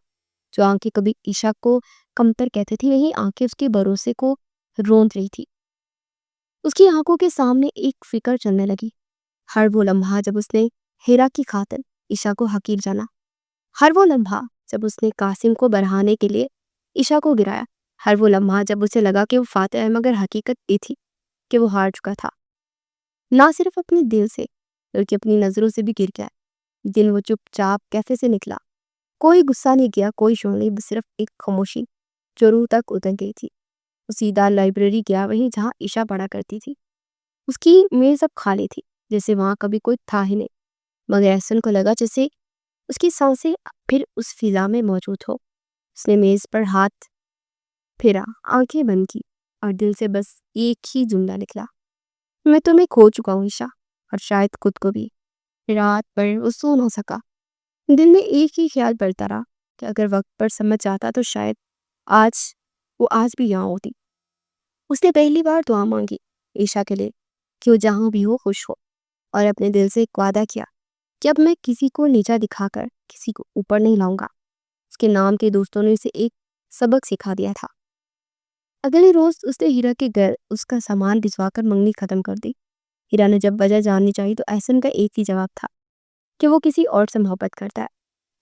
جو آنکھیں کبھی عشا کو کمتر کہتے تھی، وہی آنکھیں اس کے بھروسے کو روند رہی تھی۔ اس کی آنکھوں کے سامنے ایک فکر چلنے لگی۔ ہر وہ لمحہ جب اس نے ہیرا کی خاطر عشا کو حقیر جانا، ہر وہ لمحہ جب اس نے قاسم کو برہانے کے لیے عشا کو گرایا، ہر وہ لمحہ جب اسے لگا کہ وہ فاتح ہے، مگر حقیقت یہ تھی کہ وہ ہار چکا تھا، نہ صرف اپنے دل سے بلکہ اپنی نظروں سے بھی گر گیا۔ دن وہ چپ چاپ کیفے سے نکلا، کوئی غصہ نہیں کیا، کوئی شور نہیں، بس صرف ایک خاموشی جو روح تک اتر گئی تھی۔ وہ سیدھا لائبریری گیا، وہیں جہاں عشا پڑھا کرتی تھی۔ اس کی میز اب خالی تھی، جیسے وہاں کبھی کوئی تھا ہی نہیں، مگر احسن کو لگا جیسے اس کی سانسیں پھر اس فضا میں موجود ہو۔ اس نے میز پر ہاتھ پھیرا، آنکھیں بند کی، اور دل سے بس ایک ہی جملہ نکلا، میں تمہیں کھو چکا ہوں عشا، اور شاید خود کو بھی۔ رات پر وہ سو نہ سکا۔ دل میں ایک ہی خیال بڑھتا رہا کہ اگر وقت پر سمجھ جاتا تو شاید آج بھی یہاں ہوتی۔ اس نے پہلی بار دعا مانگی عشا کے لیے کہ وہ جہاں بھی ہو خوش ہو، اور اپنے دل سے ایک وعدہ کیا کہ اب میں کسی کو نیچا دکھا کر کسی کو اوپر نہیں لاؤں گا۔ اس کے نام کے دوستوں نے اسے ایک سبق سکھا دیا تھا۔ اگلے روز اس نے ہیرا کے گھر اس کا سامان بھجوا کر منگنی ختم کر دی۔ ہیرا نے جب وجہ جاننی چاہی تو احسن کا ایک ہی جواب تھا کہ وہ کسی اور سے محبت کرتا ہے۔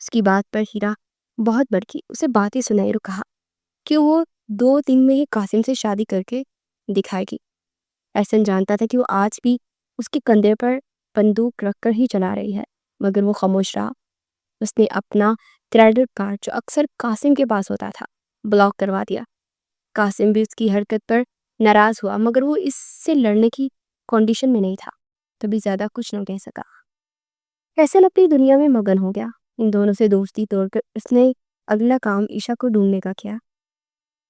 اس کی بات پر ہیرا بہت بڑکی، اسے باتیں سنائی اور کہا کہ وہ 2 دن میں ہی قاسم سے شادی کر کے دکھائے گی۔ احسن جانتا تھا کہ وہ آج بھی اس کے کندھے پر بندوق رکھ کر ہی چلا رہی ہے، مگر وہ خاموش رہا۔ اس نے اپنا کریڈٹ کارڈ جو اکثر قاسم کے پاس ہوتا تھا بلاک کروا دیا۔ قاسم بھی اس کی حرکت پر ناراض ہوا، مگر وہ اس سے لڑنے کی کنڈیشن میں نہیں تھا، کبھی زیادہ کچھ نہ کہہ سکا۔ احسن اپنی دنیا میں مگن ہو گیا۔ ان دونوں سے دوستی توڑ کر اس نے اگلا کام عشا کو ڈھونڈنے کا کیا،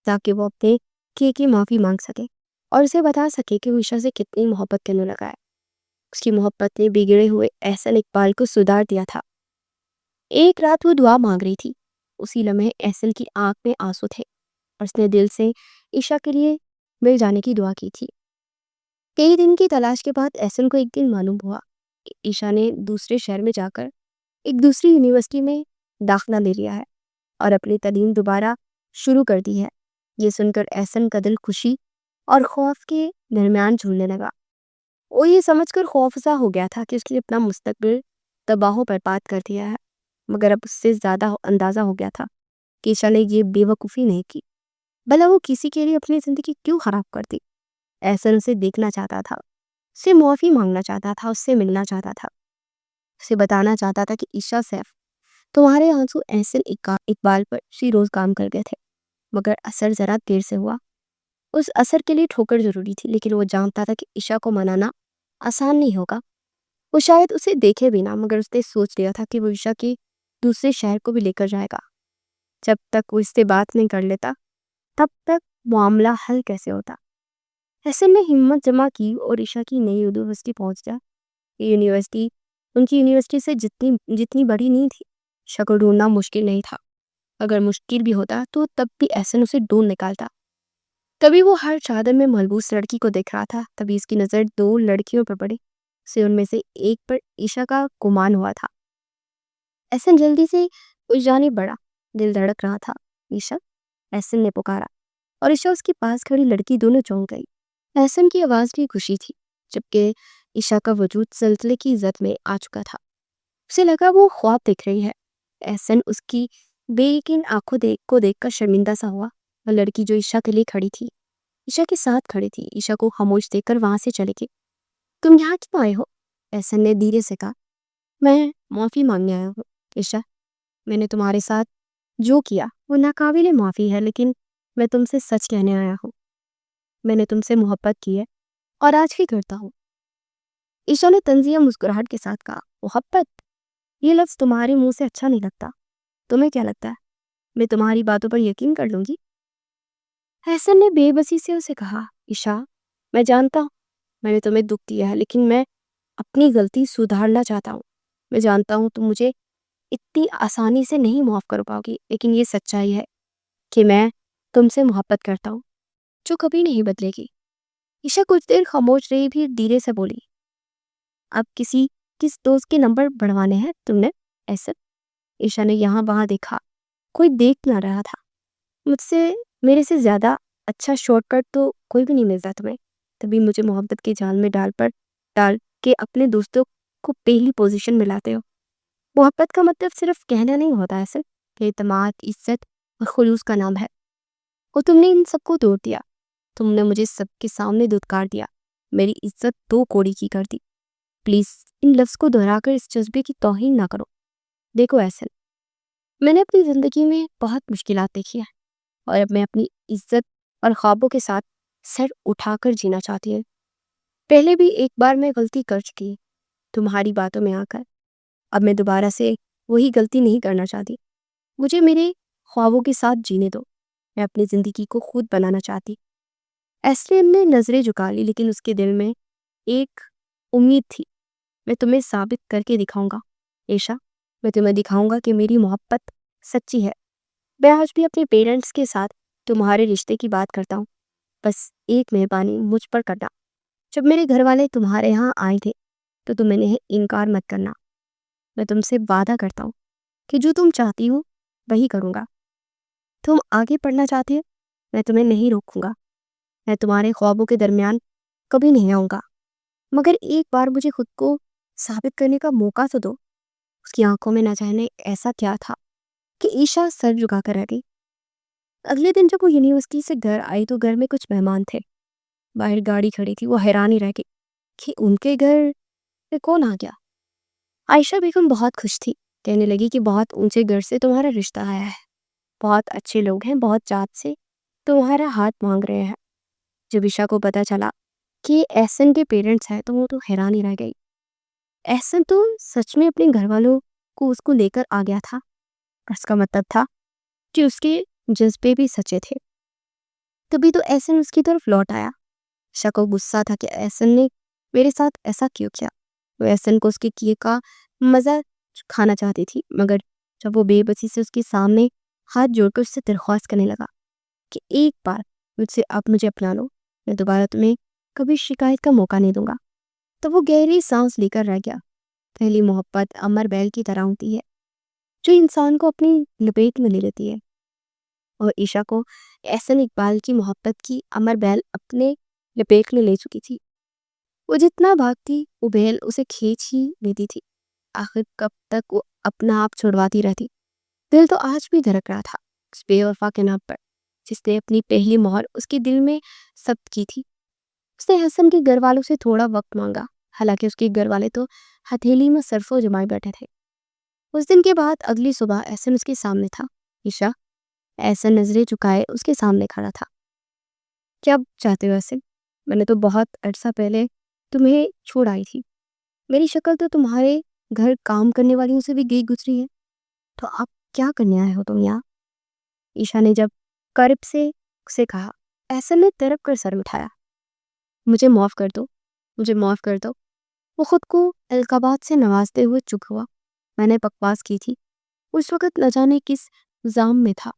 تاکہ وہ اپنے کیے کی معافی مانگ سکے اور اسے بتا سکے کہ وہ عشا سے کتنی محبت کرنے لگا ہے۔ اس کی محبت نے بگڑے ہوئے احسن اقبال کو سدھار دیا تھا۔ ایک رات وہ دعا مانگ رہی تھی، اسی لمحے احسن کی آنکھ میں آنسو تھے، اور اس نے دل سے عشا کے لیے مل جانے کی دعا کی تھی۔ کئی دن کی تلاش کے بعد احسن کو ایک دن معلوم ہوا عشا نے دوسرے شہر میں جا کر ایک دوسری یونیورسٹی میں داخلہ لے لیا ہے اور اپنی تعلیم دوبارہ شروع کر دی ہے۔ یہ سن کر احسن کا دل خوشی اور خوف کے درمیان جھولنے لگا۔ وہ یہ سمجھ کر خوفزدہ ہو گیا تھا کہ اس نے اپنا مستقبل تباہ و برباد کر دیا ہے، مگر اب اس سے زیادہ اندازہ ہو گیا تھا کہ عشا نے یہ بے وقوفی نہیں کی، بھلا وہ کسی کے لیے اپنی زندگی کیوں خراب کرتی۔ احسن اسے دیکھنا چاہتا تھا، اسے معافی مانگنا چاہتا تھا، اس سے ملنا چاہتا تھا، اسے بتانا چاہتا تھا کہ عشا سیف تمہارے آنسو احسن اقبال پر اسی روز کام کر گئے تھے، مگر اثر ذرا دیر سے ہوا۔ اس اثر کے لیے ٹھوکر ضروری تھی، لیکن وہ جانتا تھا کہ عشا کو منانا آسان نہیں ہوگا۔ وہ شاید اسے دیکھے بھی نہ، مگر اس نے سوچ لیا تھا کہ وہ عشا کے دوسرے شہر کو بھی لے کر جائے گا۔ جب تک وہ اس سے بات نہیں کر لیتا تب تک معاملہ حل کیسے ہوتا۔ احسن نے ہمت جمع کی اور عشا کی نئی یونیورسٹی پہنچ گیا۔ یہ یونیورسٹی ان کی یونیورسٹی سے جتنی بڑی نہیں تھی۔ عشا کو ڈھونڈنا مشکل نہیں تھا، اگر مشکل بھی ہوتا تو تب بھی احسن اسے ڈھونڈ نکالتا۔ کبھی وہ ہر چادر میں ملبوس لڑکی کو دیکھ رہا تھا، تبھی اس کی نظر 2 لڑکیوں پر پڑی، اسے ان میں سے ایک پر عشا کا گمان ہوا تھا۔ احسن جلدی سے اس جانب بڑھا، دل دھڑک رہا تھا۔ عشا، احسن نے پکارا، اور عشا اس کے پاس کھڑی لڑکی دونوں چونک گئی۔ احسن کی آواز بھی خوشی تھی، جبکہ عشا کا وجود زلزلے کی زد میں آ چکا تھا۔ اسے لگا وہ خواب دیکھ رہی ہے۔ احسن اس کی بے یقین آنکھوں دیکھ کر شرمندہ سا ہوا۔ وہ لڑکی جو عشا کے لیے کھڑی تھی، عشا کے ساتھ کھڑی تھی، عشا کو خاموش دیکھ کر وہاں سے چلے گئی۔ تم یہاں کیوں آئے ہو؟ احسن نے دھیرے سے کہا۔ میں معافی مانگنے آیا ہوں عشا، میں نے تمہارے ساتھ جو کیا وہ ناقابل معافی ہے، لیکن میں تم سے سچ کہنے آیا ہوں۔ میں نے تم سے محبت کی ہے اور آج بھی کرتا ہوں۔ عشا نے طنزیہ مسکراہٹ کے ساتھ کہا۔ محبت؟ یہ لفظ تمہارے منہ سے اچھا نہیں لگتا۔ تمہیں کیا لگتا ہے میں تمہاری باتوں پر یقین کر لوں گی؟ احسن نے بے بسی سے اسے کہا۔ عشا، میں جانتا ہوں میں نے تمہیں دکھ دیا ہے، لیکن میں اپنی غلطی سدھارنا چاہتا ہوں۔ میں جانتا ہوں تم مجھے اتنی آسانی سے نہیں معاف کر پاؤ گی، لیکن یہ سچائی ہے کہ میں تم سے محبت کرتا ہوں، جو کبھی نہیں بدلے گی۔ عشا کچھ دیر خاموش رہی، بھی دھیرے سے بولی۔ اب کس دوست کے نمبر بڑھوانے ہیں تم نے احسن؟ عشا نے یہاں وہاں دیکھا، کوئی دیکھ نہ رہا تھا۔ میرے سے زیادہ اچھا شارٹ کٹ تو کوئی بھی نہیں ملتا تمہیں، تبھی مجھے محبت کے جال میں ڈال کے اپنے دوستوں کو پہلی پوزیشن میں لاتے ہو۔ محبت کا مطلب صرف کہنا نہیں ہوتا اصل کہ اعتماد، عزت اور خلوص کا نام ہے، اور تم نے ان سب کو توڑ دیا۔ تم نے مجھے سب کے سامنے دھتکار دیا، میری عزت دو کوڑی کی کر دی۔ پلیز ان لفظ کو دہرا کر اس جذبے کی توہین نہ کرو۔ دیکھو احسن، میں نے اپنی زندگی میں بہت مشکلات دیکھی ہیں، اور اب میں اپنی عزت اور خوابوں کے ساتھ سر اٹھا کر جینا چاہتی ہوں۔ پہلے بھی ایک بار میں غلطی کر چکی تمہاری باتوں میں آ کر، اب میں دوبارہ سے وہی غلطی نہیں کرنا چاہتی۔ مجھے میرے خوابوں کے ساتھ جینے دو، میں اپنی زندگی کو خود بنانا چاہتی۔ ایسلین نے نظریں جھکا لی، لیکن اس کے دل میں ایک امید تھی۔ میں تمہیں ثابت کر کے دکھاؤں گا عشا، میں تمہیں دکھاؤں گا کہ میری محبت سچی ہے۔ میں آج بھی اپنے پیرنٹس کے ساتھ تمہارے رشتے کی بات کرتا ہوں، بس ایک مہربانی مجھ پر کرنا۔ جب میرے گھر والے تمہارے یہاں آئے تھے تو تم انہیں انکار مت کرنا۔ میں تم سے وعدہ کرتا ہوں کہ جو تم چاہتی ہو وہی کروں گا۔ تم آگے پڑھنا چاہتے ہو، میں تمہیں نہیں روکوں گا، میں تمہارے خوابوں کے درمیان کبھی نہیں آؤں گا، مگر ایک بار مجھے خود کو ثابت کرنے کا موقع تو دو۔ اس کی آنکھوں میں نہ جانے ایسا کیا تھا کہ عشا سر جھکا کر رہ گئی۔ اگلے دن جب وہ یونیورسٹی سے گھر آئی تو گھر میں کچھ مہمان تھے۔ باہر گاڑی کھڑی تھی، وہ حیران ہی رہ گئی کہ ان کے گھر میں کون آ گیا۔ عائشہ بیگم بہت خوش تھی، کہنے لگی کہ بہت اونچے گھر سے تمہارا رشتہ آیا ہے، بہت اچھے لوگ ہیں، بہت چاہت سے تمہارا ہاتھ مانگ رہے ہیں۔ جب عشا کو پتا چلا کہ احسن کے پیرنٹس ہیں تو وہ تو حیران ہی رہ گئی۔ احسن تو سچ میں اپنے گھر والوں کو اس کو لے کر آ گیا تھا، اس کا مطلب تھا کہ اس کے جذبے بھی سچے تھے۔ تبھی تو احسن اس کی طرف لوٹ آیا۔ عشا کو غصہ تھا کہ احسن نے میرے ساتھ ایسا کیوں کیا۔ وہ احسن کو اس کے کیے کا مزہ کھانا چاہتی تھی، مگر جب وہ بے بسی سے اس کے سامنے ہاتھ جوڑ کر اس سے درخواست کرنے لگا کہ ایک بار مجھ سے اب مجھے اپنا لو، میں دوبارہ تمہیں کبھی شکایت کا موقع نہیں دوں گا، تو وہ گہری سانس لے کر رہ گیا۔ پہلی محبت امر بیل کی طرح ہوتی ہے، جو انسان کو اپنی لپیٹ میں لے لیتی ہے، اور عشا کو احسن اقبال کی محبت کی امر بیل اپنے لپیٹ میں لے چکی تھی۔ وہ جتنا بھاگتی وہ بیل اسے کھینچ ہی لیتی تھی۔ آخر کب تک وہ اپنا آپ چھوڑواتی رہتی۔ دل تو آج بھی دھڑک رہا تھا اس بے وفا کے نام پر، جس نے اپنی پہلی مہر اس کے دل میں ثبت کی تھی۔ اس نے احسن کے گھر والوں سے تھوڑا وقت مانگا، حالانکہ اس کے گھر والے تو ہتھیلی میں سرفوں جمائے بیٹھے تھے۔ اس دن کے بعد اگلی صبح احسن اس کے سامنے تھا۔ عشا، احسن نظریں چکائے اس کے سامنے کھڑا تھا۔ کیا چاہتے ہو احسن؟ میں نے تو بہت عرصہ پہلے تمہیں چھوڑ آئی تھی، میری شکل تو تمہارے گھر کام کرنے والیوں سے بھی گئی گزری ہے، تو اب کیا کرنے آئے ہو تم یہاں؟ عشا نے جب قرب سے اسے کہا۔ احسن نے تڑپ کر سر اٹھایا۔ مجھے معاف کر دو، مجھے معاف کر دو۔ وہ خود کو القابات سے نوازتے ہوئے چپ ہوا۔ میں نے بکواس کی تھی، اس وقت نہ جانے کس زام میں تھا۔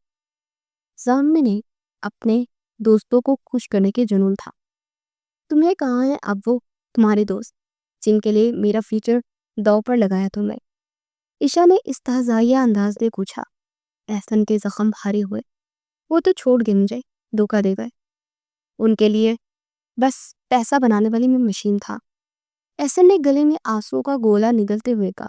زام میں نے اپنے دوستوں کو خوش کرنے کے جنون تھا۔ تمہیں کہاں ہے اب وہ تمہارے دوست جن کے لیے میرا فیوچر داؤ پر لگایا تم نے؟ عشا نے استہزائیہ انداز میں پوچھا۔ احسن کے زخم بھارے ہوئے۔ وہ تو چھوڑ گئے، مجھے دھوکہ دے گئے، ان کے لیے بس پیسہ بنانے والی میں مشین تھا۔ احسن نے گلے میں آنسو کا گولا نگلتے ہوئے کہا۔